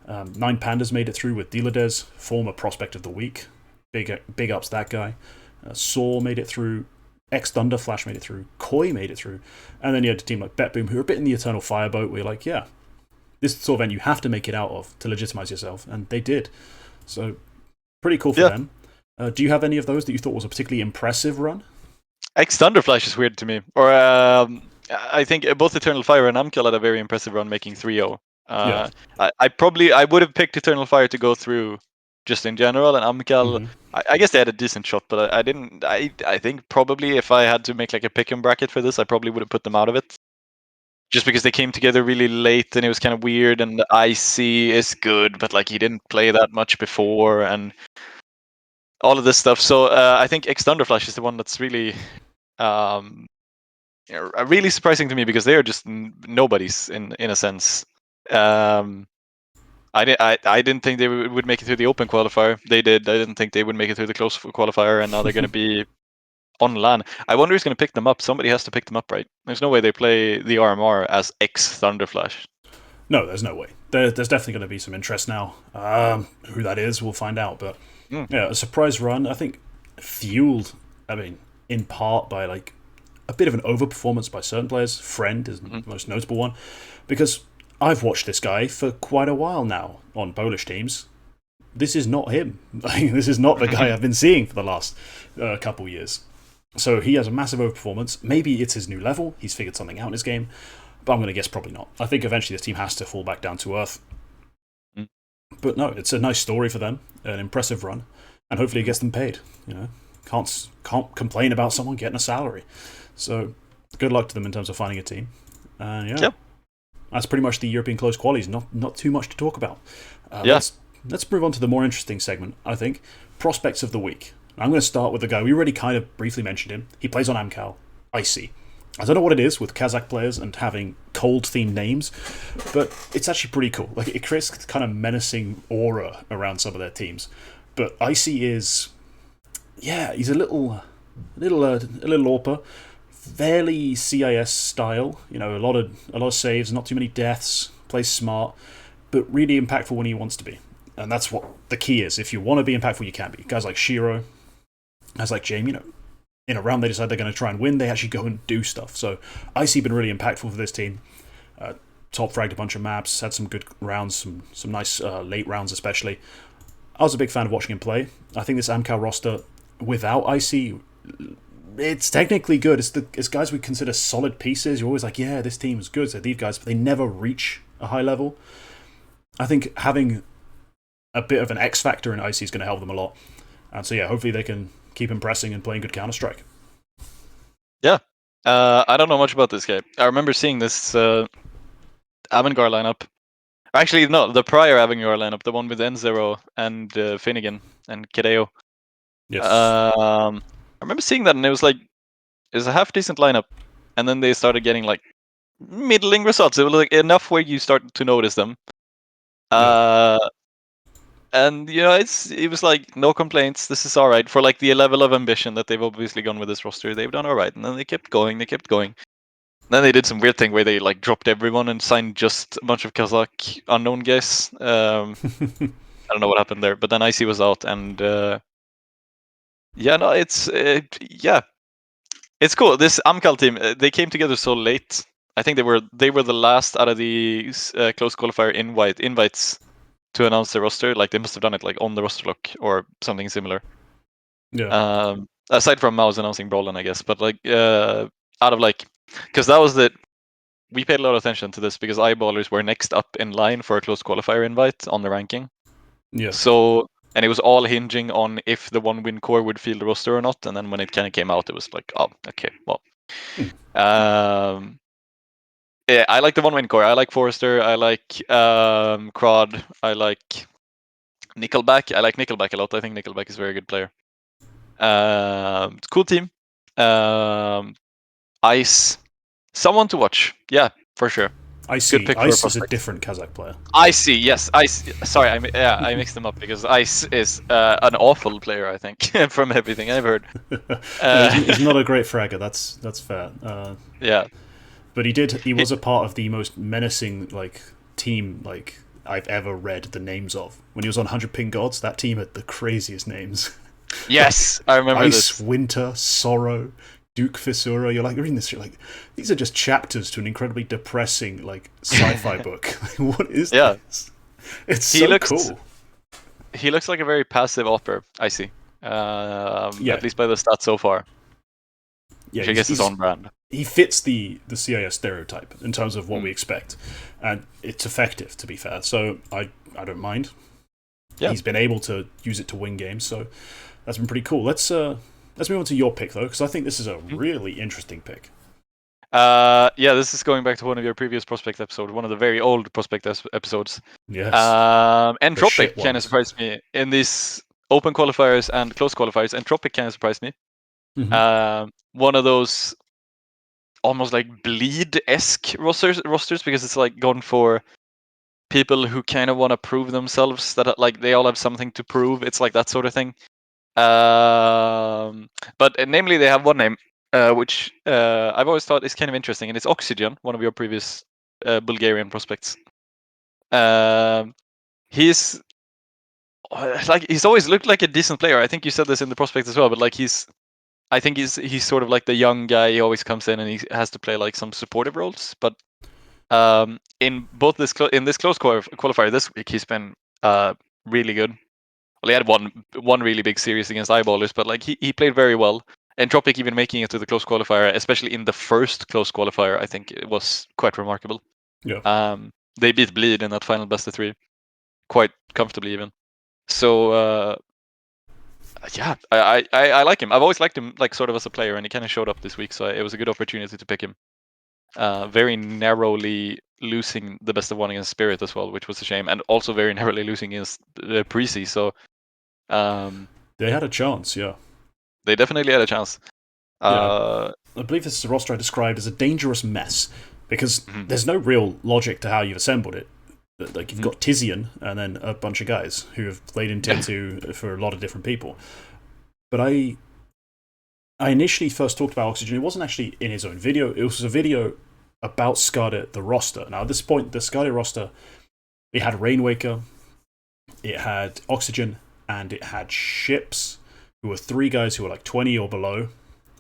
9 Pandas made it through with Dealerdes, former prospect of the week. Big ups that guy. Saw made it through. X-Thunder Flash made it through. Koi made it through. And then you had a team like BetBoom, who are a bit in the Eternal Fire boat, where you're like, yeah, this is the sort of event you have to make it out of to legitimize yourself. And they did. So, pretty cool for them. Do you have any of those that you thought was a particularly impressive run? X-Thunder Flash is weird to me. Or I think both Eternal Fire and Amcal had a very impressive run, making 3-0. I would have picked Eternal Fire to go through just in general, and Amcal, I guess they had a decent shot, but I didn't. I think probably if I had to make like a pick 'em bracket for this, I probably would have put them out of it. Just because they came together really late and it was kind of weird, and the IC is good, but like he didn't play that much before, and all of this stuff. So I think X Thunderflash is the one that's really really surprising to me because they are just nobodies in a sense. I didn't think they would make it through the open qualifier. They did. I didn't think they would make it through the close qualifier, and now they're going to be on LAN. I wonder who's going to pick them up. Somebody has to pick them up, right? There's no way they play the RMR as X Thunderflash. No, there's no way. There's definitely going to be some interest now. Who that is, we'll find out. But yeah, a surprise run. I think fueled. I mean, in part by like a bit of an overperformance by certain players. Friend is the most notable one, because I've watched this guy for quite a while now on Polish teams. This is not him. This is not the guy I've been seeing for the last couple years. So he has a massive overperformance. Maybe it's his new level. He's figured something out in his game. But I'm going to guess probably not. I think eventually this team has to fall back down to earth. But no, it's a nice story for them. An impressive run. And hopefully it gets them paid. You know, can't complain about someone getting a salary. So good luck to them in terms of finding a team. And yeah. That's pretty much the European Closed Qualis. Not too much to talk about. Let's move on to the more interesting segment, I think. Prospects of the week. I'm going to start with the guy. We already kind of briefly mentioned him. He plays on Amcal. Icy. I don't know what it is with Kazakh players and having cold-themed names, but it's actually pretty cool. Like, it creates kind of menacing aura around some of their teams. But Icy is... yeah, he's a little AWPer. Fairly CIS style. You know, a lot of saves, not too many deaths. Plays smart, but really impactful when he wants to be. And that's what the key is. If you want to be impactful, you can be. Guys like Shiro, guys like James, you know, in a round they decide they're going to try and win, they actually go and do stuff. So Icy been really impactful for this team. Top fragged a bunch of maps, had some good rounds, some nice late rounds especially. I was a big fan of watching him play. I think this Amcal roster, without Icy, it's technically good. It's guys we consider solid pieces. You're always like, yeah, this team is good, so these guys, but they never reach a high level. I think having a bit of an X factor in Icy is going to help them a lot. And so yeah, hopefully they can keep impressing and playing good Counter-Strike. Yeah. I don't know much about this guy. I remember seeing this Avangard lineup. Actually, no, the prior Avangard lineup, the one with N0 and Finnegan and Kadeo. Yes. I remember seeing that, and it was a half-decent lineup. And then they started getting like middling results. It was like enough where you start to notice them. And you know, it was like no complaints. This is all right for like the level of ambition that they've obviously gone with this roster. They've done all right, and then they kept going. Then they did some weird thing where they like dropped everyone and signed just a bunch of Kazakh unknown guys. I don't know what happened there, but then Icy was out, and it's cool. This Amcal team, they came together so late. I think they were the last out of the close qualifier invites to announce the roster. Like they must have done it like on the roster lock or something similar. Yeah. Aside from Mouse announcing Brolin, I guess, but like out of like, because that was we paid a lot of attention to this because eyeballers were next up in line for a close qualifier invite on the ranking. Yeah. So, and it was all hinging on if the one win core would field the roster or not. And then when it kind of came out, it was like, oh, okay, well. Yeah, I like the one win core. I like Forrester. I like Crod. I like Nickelback. I like Nickelback a lot. I think Nickelback is a very good player. Cool team. Ice. Someone to watch. Yeah, for sure. Ice is a different Kazakh player. Ice, yes. Ice. Sorry, I mixed them up because Ice is an awful player, I think, from everything I've heard. He's not a great fragger. That's fair. Yeah. But he was a part of the most menacing team I've ever read the names of. When he was on 100 Ping Gods, that team had the craziest names. Yes, I remember Ice, this. Winter, Sorrow, Duke Fissura. You're like reading this, you're like, these are just chapters to an incredibly depressing sci-fi book. What is this? It's so cool. He looks like a very passive opera, I see. At least by the stats so far. Yeah, which I guess is on brand. He fits the CIS stereotype in terms of what we expect, and it's effective, to be fair. So I don't mind. Yeah. He's been able to use it to win games, so that's been pretty cool. Let's move on to your pick though, because I think this is a really interesting pick. This is going back to one of your previous prospect episodes, one of the very old prospect episodes. Yes. Entropic kind of surprised me in this open qualifiers and closed qualifiers, and Tropic kind of surprised me. One of those almost like Bleed-esque rosters because it's like gone for people who kind of want to prove themselves, that like they all have something to prove. It's like that sort of thing. But namely, they have one name which I've always thought is kind of interesting, and it's Oxygen, one of your previous Bulgarian prospects. He's always looked like a decent player. I think you said this in the prospect as well, but like I think he's sort of like the young guy. He always comes in and he has to play like some supportive roles. But in both this close qualifier this week, he's been really good. Well, he had one really big series against Eyeballers, but like he played very well. And Tropic even making it to the close qualifier, especially in the first close qualifier, I think it was quite remarkable. Yeah. They beat Bleed in that final best of 3 quite comfortably even. So yeah, I like him. I've always liked him like sort of as a player, and he kind of showed up this week, so it was a good opportunity to pick him. Very narrowly losing the best of 1 against Spirit as well, which was a shame, and also very narrowly losing against Prezi. So they had a chance, yeah. They definitely had a chance. I believe this is a roster I described as a dangerous mess, because there's no real logic to how you've assembled it. Like, you've got Tizian and then a bunch of guys who have played in Tier 2 for a lot of different people. But I initially first talked about Oxygen. It wasn't actually in his own video. It was a video about Skade, the roster. Now, at this point, the Skade roster, it had Rainwaker, it had Oxygen, and it had Ships, who were 3 guys who were like 20 or below.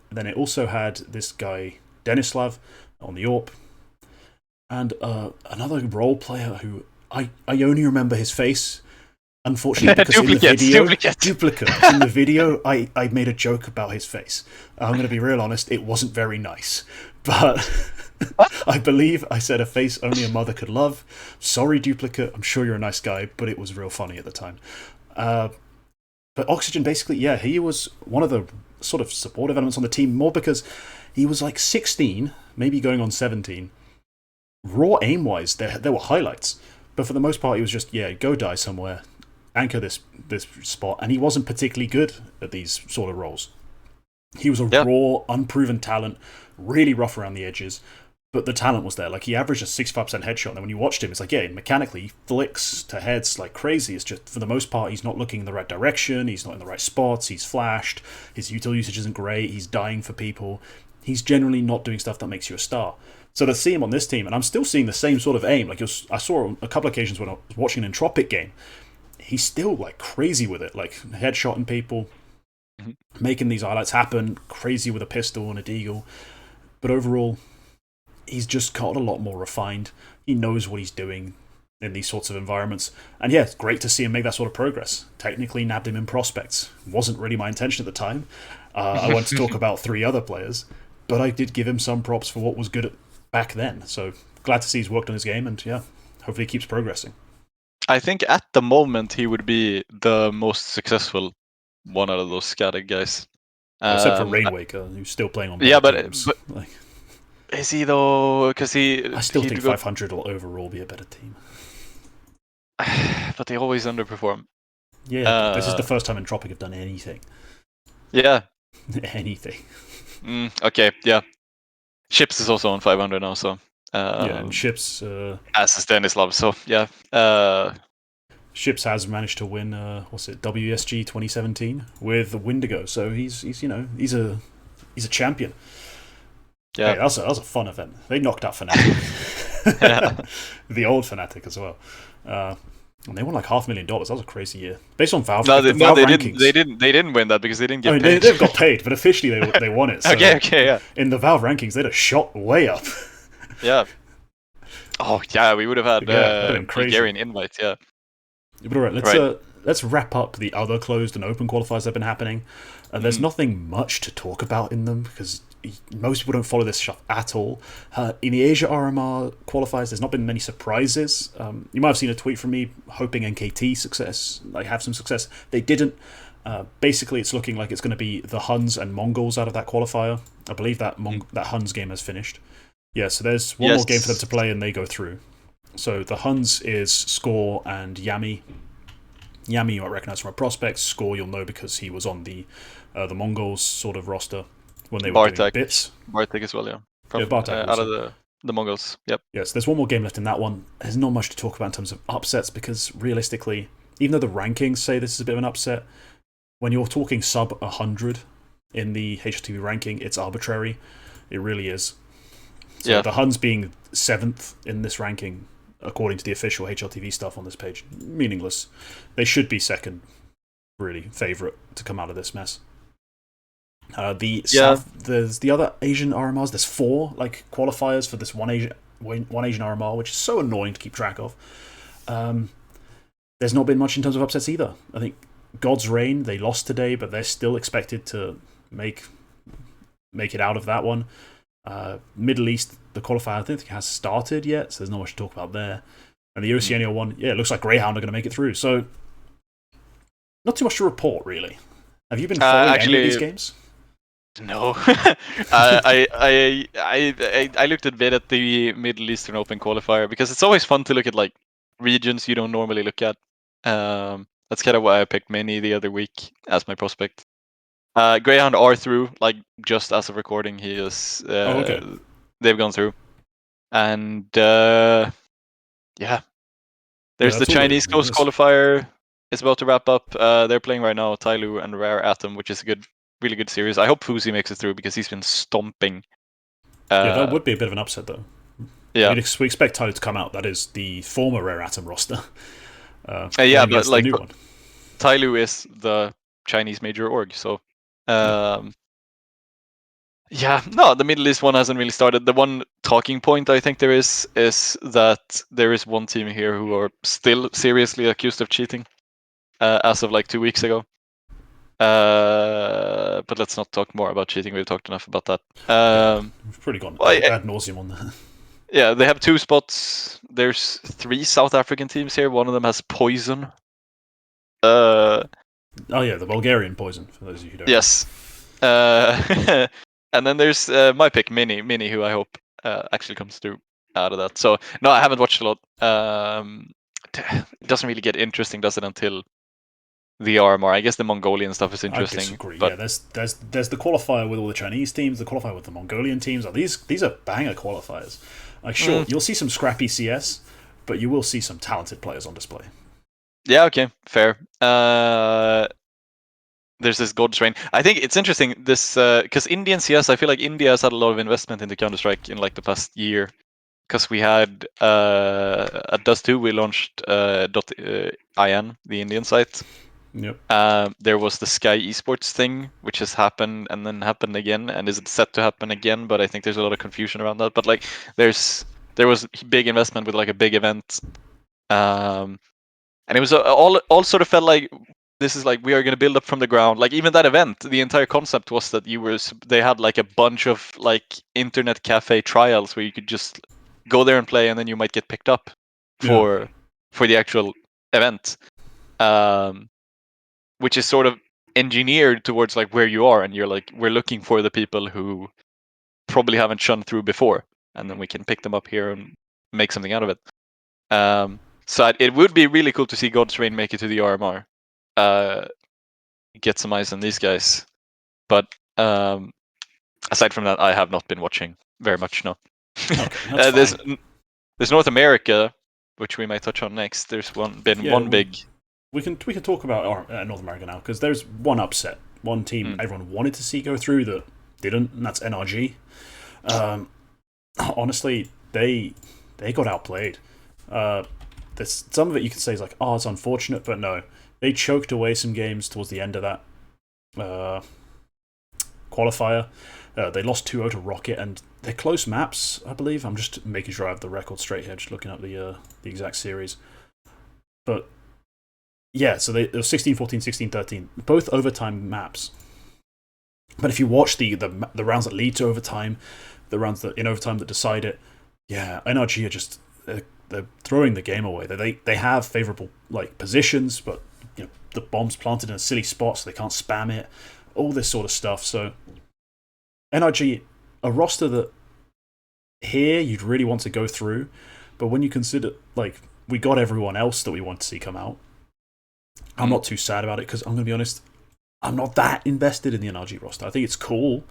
And then it also had this guy, Denislav, on the AWP, and another role player who I only remember his face, unfortunately, because Duplicate. In the video, I made a joke about his face. I'm going to be real honest, it wasn't very nice. But I believe I said a face only a mother could love. Sorry, Duplicate, I'm sure you're a nice guy, but it was real funny at the time. But Oxygen, basically, yeah, he was one of the sort of supportive elements on the team, more because he was like 16, maybe going on 17. Raw aim-wise, there were highlights, but for the most part, he was just, go die somewhere, anchor this spot, and he wasn't particularly good at these sort of roles. He was a raw, unproven talent, really rough around the edges, but the talent was there. Like, he averaged a 65% headshot, and then when you watched him, it's like, mechanically, he flicks to heads like crazy. It's just, for the most part, he's not looking in the right direction, he's not in the right spots, he's flashed, his util usage isn't great, he's dying for people. He's generally not doing stuff that makes you a star. So to see him on this team, and I'm still seeing the same sort of aim. Like, I saw on a couple of occasions when I was watching an Entropic game, he's still like crazy with it, like headshotting people, making these highlights happen, crazy with a pistol and a deagle. But overall, he's just got a lot more refined. He knows what he's doing in these sorts of environments. And yeah, it's great to see him make that sort of progress. Technically nabbed him in prospects. Wasn't really my intention at the time. I want to talk about 3 other players, but I did give him some props for what was good back then. So glad to see he's worked on his game, and hopefully he keeps progressing. I think at the moment he would be the most successful one out of those scattered guys. Except for Rainwaker, who's still playing on but like, is he though? Because I still think 500 will overall be a better team. But they always underperform. Yeah, this is the first time Entropic have done anything. Yeah. Anything. Okay, yeah. Ships is also on 500 now, so... and Ships... as is Denislav, so yeah. Ships has managed to win, WSG 2017 with Windigo, so he's a champion. Yeah. Hey, that was a fun event. They knocked out Fnatic. The old Fnatic as well. And they won like $500,000. That was a crazy year. Based on Valve, Valve rankings. They didn't win that because they didn't get paid. They've got paid, but officially they won it. So okay, yeah. In the Valve rankings, they'd have shot way up. Yeah. Oh yeah, we would have had Bulgarian invites. Yeah. But all right, let's wrap up the other closed and open qualifiers that have been happening. And there's nothing much to talk about in them because most people don't follow this stuff at all. In the Asia RMR qualifiers, there's not been many surprises. You might have seen a tweet from me hoping KingT have some success. They didn't. Basically, it's looking like it's going to be the Huns and Mongols out of that qualifier. I believe that that Huns game has finished. Yeah, so there's one more game for them to play and they go through. So the Huns is Score and Yami. Yami you might recognize from a prospect. Score you'll know because he was on the Mongols sort of roster when they were doing bits. Bartek as well, yeah. From Bartek out of the Mongols. Yep. Yes, there's one more game left in that one. There's not much to talk about in terms of upsets because realistically, even though the rankings say this is a bit of an upset, when you're talking sub 100 in the HLTV ranking, it's arbitrary. It really is. So the Huns being 7th in this ranking, according to the official HLTV stuff on this page, meaningless. They should be second, really, favourite to come out of this mess. South, there's the other Asian RMRs. There's 4 like qualifiers for this one Asian RMR, which is so annoying to keep track of. There's not been much in terms of upsets either. I think God's Reign, they lost today, but they're still expected to make it out of that one. Middle East, the qualifier, I don't think it has started yet, so there's not much to talk about there. And the Oceania one, it looks like Greyhound are going to make it through. So, not too much to report, really. Have you been following any of these games? No. I looked a bit at the Middle Eastern Open qualifier because it's always fun to look at like regions you don't normally look at. That's kind of why I picked Mini the other week as my prospect. Greyhound are through, like just as of recording, he is. Okay. They've gone through, and there's the Chinese Coast qualifier. It's about to wrap up. They're playing right now, Tyloo and Rare Atom, which is a really good series. I hope Fuzi makes it through because he's been stomping. That would be a bit of an upset, though. Yeah, we expect Tyloo to come out. That is the former Rare Atom roster. but like Tyloo is the Chinese major org, so. The Middle East one hasn't really started. The one talking point I think there is that there is one team here who are still seriously accused of cheating, as of like 2 weeks ago. But let's not talk more about cheating. We've talked enough about that. We've pretty gone ad nauseum on that. Yeah, they have 2 spots. There's 3 South African teams here. One of them has Poison. The Bulgarian Poison, for those of you who don't know. Yes. And then there's my pick, Mini, who I hope actually comes through out of that. So, no, I haven't watched a lot. It doesn't really get interesting, does it, until the RMR. I guess the Mongolian stuff is interesting. I disagree. But there's the qualifier with all the Chinese teams, the qualifier with the Mongolian teams. These are banger qualifiers. Like, sure, you'll see some scrappy CS, but you will see some talented players on display. Yeah, okay, fair. There's this God's Reign. I think it's interesting this because Indian CS. I feel like India has had a lot of investment into Counter-Strike in like the past year. Because we had at Dust 2 we launched .in, the Indian site. Yep. There was the Sky Esports thing, which has happened and then happened again, and is set to happen again. But I think there's a lot of confusion around that. But like, there was big investment with like a big event, and it was all sort of felt like this is like we are going to build up from the ground. Like even that event, the entire concept was that they had like a bunch of like internet cafe trials where you could just go there and play, and then you might get picked up for the actual event, which is sort of engineered towards like where you are, and you're like, we're looking for the people who probably haven't shone through before, and then we can pick them up here and make something out of it. So it would be really cool to see God's Reign make it to the RMR, get some eyes on these guys. But aside from that, I have not been watching very much. No. Okay, there's North America, which we might touch on next. There's one big. We can talk about North America now because there's one upset, one team everyone wanted to see go through that didn't, and that's NRG. Honestly, they got outplayed. There's some of it you can say is like, it's unfortunate, but no, they choked away some games towards the end of that qualifier. They lost 2-0 to Rocket, and they're close maps, I believe. I'm just making sure I have the record straight here, just looking up the exact series. But yeah, so they were 16-14, 16-13, both overtime maps. But if you watch the rounds that lead to overtime, the rounds that in overtime that decide it, NRG are just they're throwing the game away. They have favourable like positions, but the bomb's planted in a silly spot, so they can't spam it. All this sort of stuff. So NRG, a roster that here you'd really want to go through, but when you consider like we got everyone else that we want to see come out, I'm not too sad about it because I'm going to be honest, I'm not that invested in the NRG roster. I think it's cool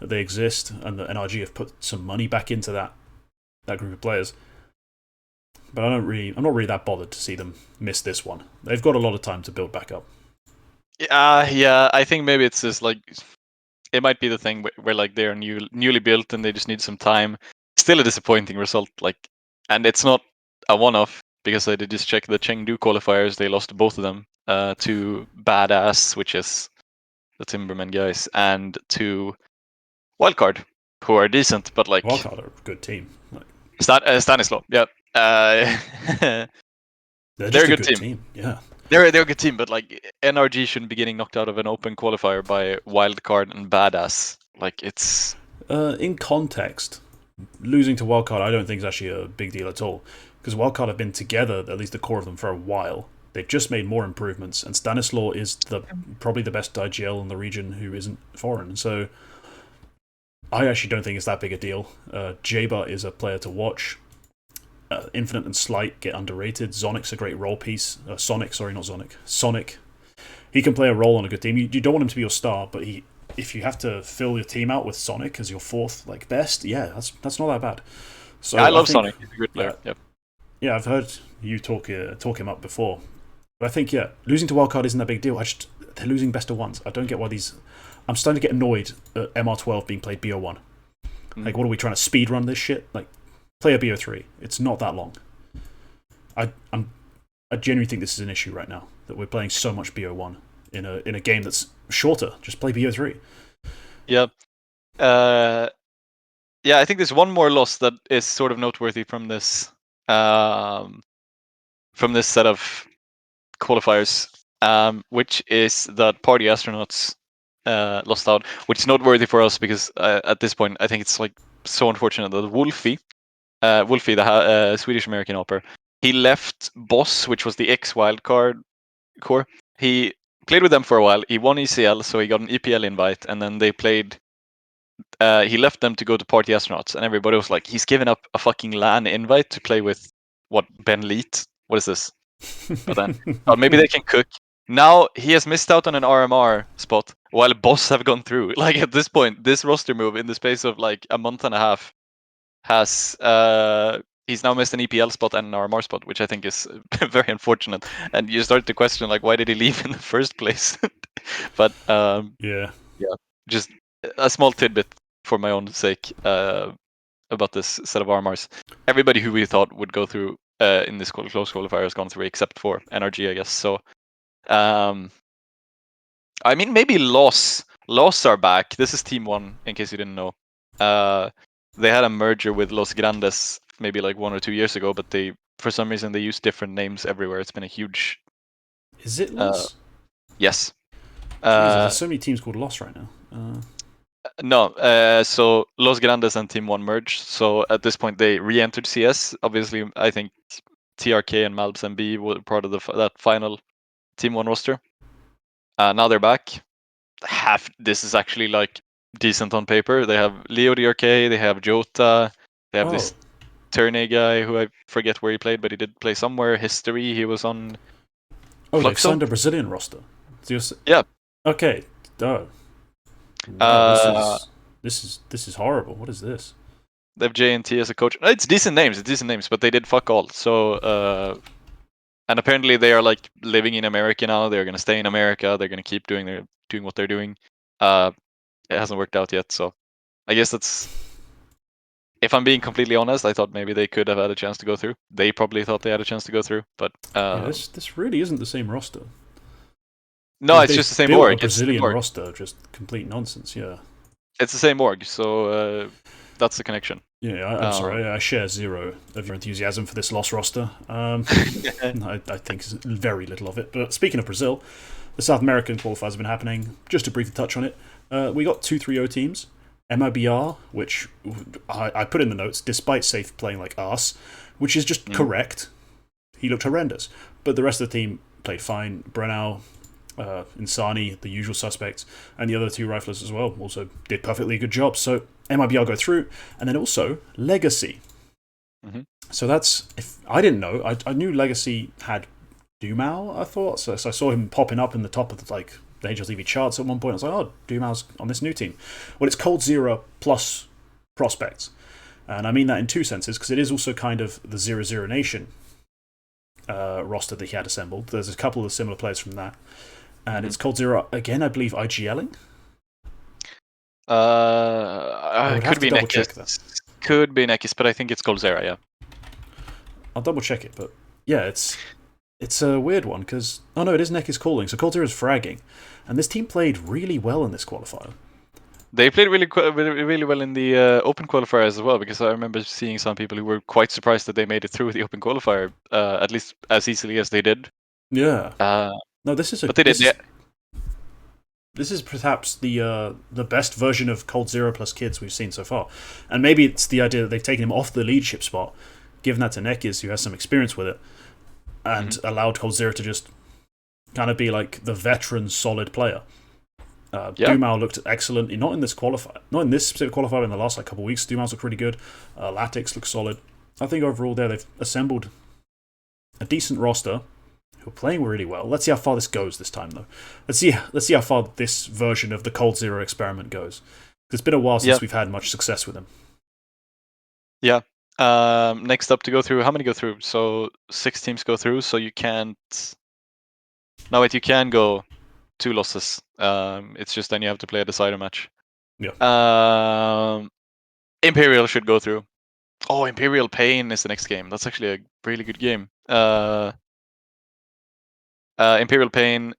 that they exist and that NRG have put some money back into that group of players. But I'm not really that bothered to see them miss this one. They've got a lot of time to build back up. Yeah, I think maybe it's just like it might be the thing where like they're newly built and they just need some time. Still a disappointing result, like, and it's not a one-off because I did just check the Chengdu qualifiers. They lost both of them to Badass, which is the Timberman guys, and to Wildcard, who are decent, but like Wildcard are a good team. Like, Stanislaw, yeah, they're they're just a good team. Yeah. They're a good team, but like NRG shouldn't be getting knocked out of an open qualifier by Wildcard and Badass. Like it's in context, losing to Wildcard I don't think is actually a big deal at all because Wildcard have been together, at least the core of them, for a while. They've just made more improvements, and Stanislaw is probably the best IGL in the region who isn't foreign. So I actually don't think it's that big a deal. Jaber is a player to watch. Infinite and Slight get underrated. Zonic's a great role piece. Sonic. He can play a role on a good team. You don't want him to be your star, but if you have to fill your team out with Sonic as your fourth like best, yeah, that's not that bad. So I love Sonic. He's a good player. Yeah, I've heard you talk him up before. But I think, losing to Wildcard isn't that big a deal. They're losing best of ones. I don't get why these... I'm starting to get annoyed at MR12 being played BO1. Like, what are we trying to speed run this shit? Like, play a BO3. It's not that long. I genuinely think this is an issue right now, that we're playing so much BO1 in a game that's shorter. Just play BO3. Yeah. Yeah, I think there's one more loss that is sort of noteworthy from this set of qualifiers, which is that Party Astronauts lost out, which is noteworthy for us because at this point I think it's like so unfortunate that Wolfie, the Swedish American opera, he left Boss, which was the ex wildcard core. He played with them for a while. He won ECL, so he got an EPL invite, and then they played. He left them to go to Party Astronauts, and everybody was like, "He's given up a fucking LAN invite to play with what Ben Leet? What is this?" But then, maybe they can cook. Now he has missed out on an RMR spot while Boss have gone through. Like at this point, this roster move in the space of like a month and a half has he's now missed an EPL spot and an RMR spot, which I think is very unfortunate. And you start to question like, why did he leave in the first place? But yeah, just a small tidbit for my own sake about this set of RMRs. Everybody who we thought would go through in this close qualifier has gone through, except for NRG, I guess. So, I mean, maybe Loss are back. This is Team 1, in case you didn't know. They had a merger with Los Grandes maybe like 1 or 2 years ago, but for some reason they use different names everywhere. It's been a huge... Is it Loss? Yes. Jesus, there's so many teams called Loss right now. No, so Los Grandes and Team 1 merged. So at this point they re-entered CS. Obviously, I think TRK and Malbs MB were part of that final Team 1 roster. Now they're back. This is actually like decent on paper. They have Leo DRK, they have Jota, they have this Turney guy who I forget where he played, but he did play somewhere. History, he was on. They've signed a Brazilian roster. Yeah. Okay. Wow, this is horrible. What is this? They have JNT as a coach. It's decent names, but they did fuck all. So, and apparently they are like living in America now. They're gonna stay in America. They're gonna keep doing what they're doing. It hasn't worked out yet, so I guess that's. If I'm being completely honest, I thought maybe they could have had a chance to go through. They probably thought they had a chance to go through, but this really isn't the same roster. No, it's just the same org. A Brazilian roster, just complete nonsense. Yeah, it's the same org, so that's the connection. Yeah, I'm sorry, I share zero of your enthusiasm for this Lost roster. I think very little of it. But speaking of Brazil, the South American qualifiers have been happening. Just to briefly touch on it, we got 2-3-0 teams. MIBR, which I put in the notes, despite Safe playing like arse, which is just correct. He looked horrendous. But the rest of the team played fine. Brennau, Insani, the usual suspects, and the other two riflers as well also did perfectly good jobs. So MIBR go through, and then also Legacy. So that's, if I didn't know, I knew Legacy had Dumao, I thought. So I saw him popping up in the top of the HLTV charts at one point. I was like, oh, Dumao's on this new team. Well, it's Cold Zero plus prospects. And I mean that in two senses, because it is also kind of the 0-0 Nation roster that he had assembled. There's a couple of similar players from that. And it's Cold Zero, again, I believe, IGLing? Could be Nekis. Could be Nekis, but I think it's Cold Zero, yeah. I'll double check it, but yeah, it's a weird one, because... Oh no, it is Nekis calling, so Cold Zero is fragging. And this team played really well in this qualifier. They played really well in the open qualifier as well, because I remember seeing some people who were quite surprised that they made it through the open qualifier, at least as easily as they did. Yeah. No, this is a... But they did, yeah. This is perhaps the best version of Cold Zero plus Kids we've seen so far. And maybe it's the idea that they've taken him off the leadership spot, given that to Nekis, who has some experience with it, and allowed Cold Zero to just kind of be like the veteran, solid player. Dumao looked excellent. Not in this specific qualifier, in the last couple of weeks. Dumao's looked really good. Latix looks solid. I think overall there they've assembled a decent roster who are playing really well. Let's see how far this goes this time, though. Let's see how far this version of the Cold Zero experiment goes. It's been a while since we've had much success with them. Yeah. Next up to go through, how many go through? So 6 teams go through, so you can't... No, wait, you can go 2 losses. It's just then you have to play a decider match. Yeah. Imperial should go through. Oh, Imperial Pain is the next game. That's actually a really good game. Imperial Pain.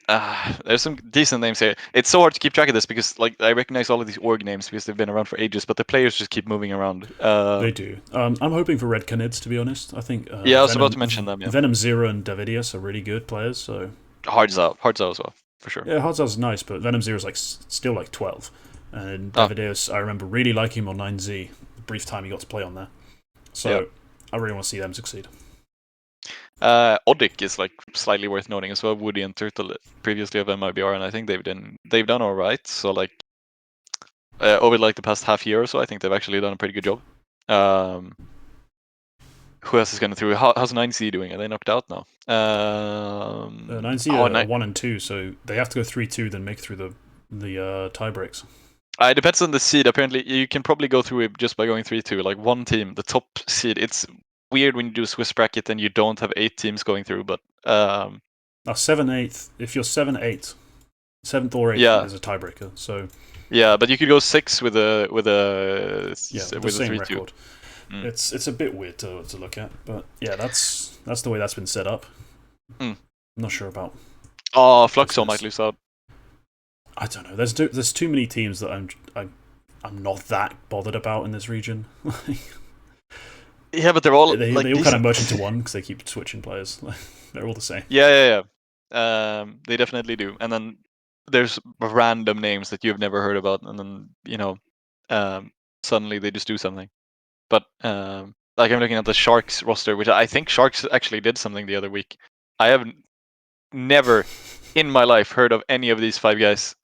There's some decent names here. It's so hard to keep track of this because, I recognize all of these org names because they've been around for ages, but the players just keep moving around. They do. I'm hoping for Red Canids, to be honest. I think. I was about to mention them. Yeah. Venom Zero and Davidius are really good players. So. Hardzao as well, for sure. Yeah, Hardzao's nice, but Venom Zero is still 12, and Davidius, I remember really liking him on 9Z. The brief time he got to play on there. So I really want to see them succeed. Odic is slightly worth noting as well. Woody and Turtle previously of MIBR, and I think they've done all right. So over the past half year or so, I think they've actually done a pretty good job. Who else is going through? How's 9C doing? Are they knocked out now? 9C are 1 and 2, so they have to go 3-2, then make through the tie breaks. It depends on the seed. Apparently, you can probably go through it just by going 3-2. One team, the top seed. It's weird when you do a Swiss bracket and you don't have 8 teams going through, but 7/8. If you're 7/8, 7th or 8th is a tiebreaker. So but you could go 6 with a the same 3-2. record. It's a bit weird to look at, but yeah, that's the way that's been set up. I'm not sure about. Oh, Fluxo might lose out. I don't know. There's too many teams that I'm not that bothered about in this region. Yeah, but they're all they all kind of merge into one because they keep switching players. They're all the same. Yeah. They definitely do. And then there's random names that you've never heard about, and then suddenly they just do something. But I'm looking at the Sharks roster, which I think Sharks actually did something the other week. I have never in my life heard of any of these 5 guys,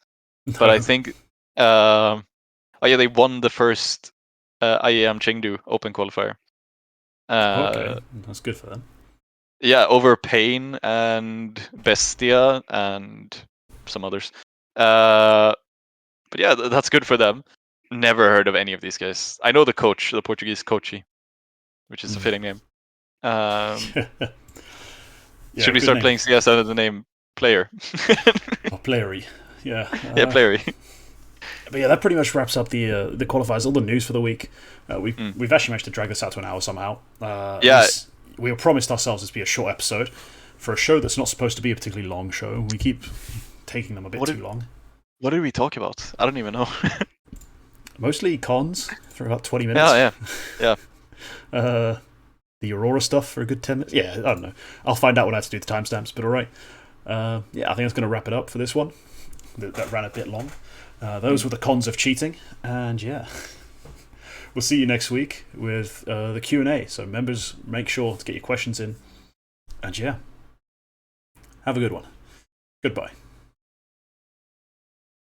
but I think they won the first IAM Chengdu Open qualifier. Okay, that's good for them. Yeah, over Pain and Bestia and some others. But yeah, that's good for them. Never heard of any of these guys. I know the coach, the Portuguese Coachy, which is a fitting name. Should we start playing CS under the name Player? Or Playery, yeah. Playery. But yeah, that pretty much wraps up the qualifiers, all the news for the week. We've actually managed to drag this out to an hour somehow. We promised ourselves this to be a short episode. For a show that's not supposed to be a particularly long show, we keep taking them a bit too long. What did we talk about? I don't even know. Mostly cons for about 20 minutes. Yeah. The Aurora stuff for a good 10 minutes. Yeah, I don't know. I'll find out what I have to do with the timestamps, but alright. I think that's going to wrap it up for this one. That ran a bit long. Those were the cons of cheating, and yeah. We'll see you next week with the Q&A. So members, make sure to get your questions in. And yeah, have a good one. Goodbye.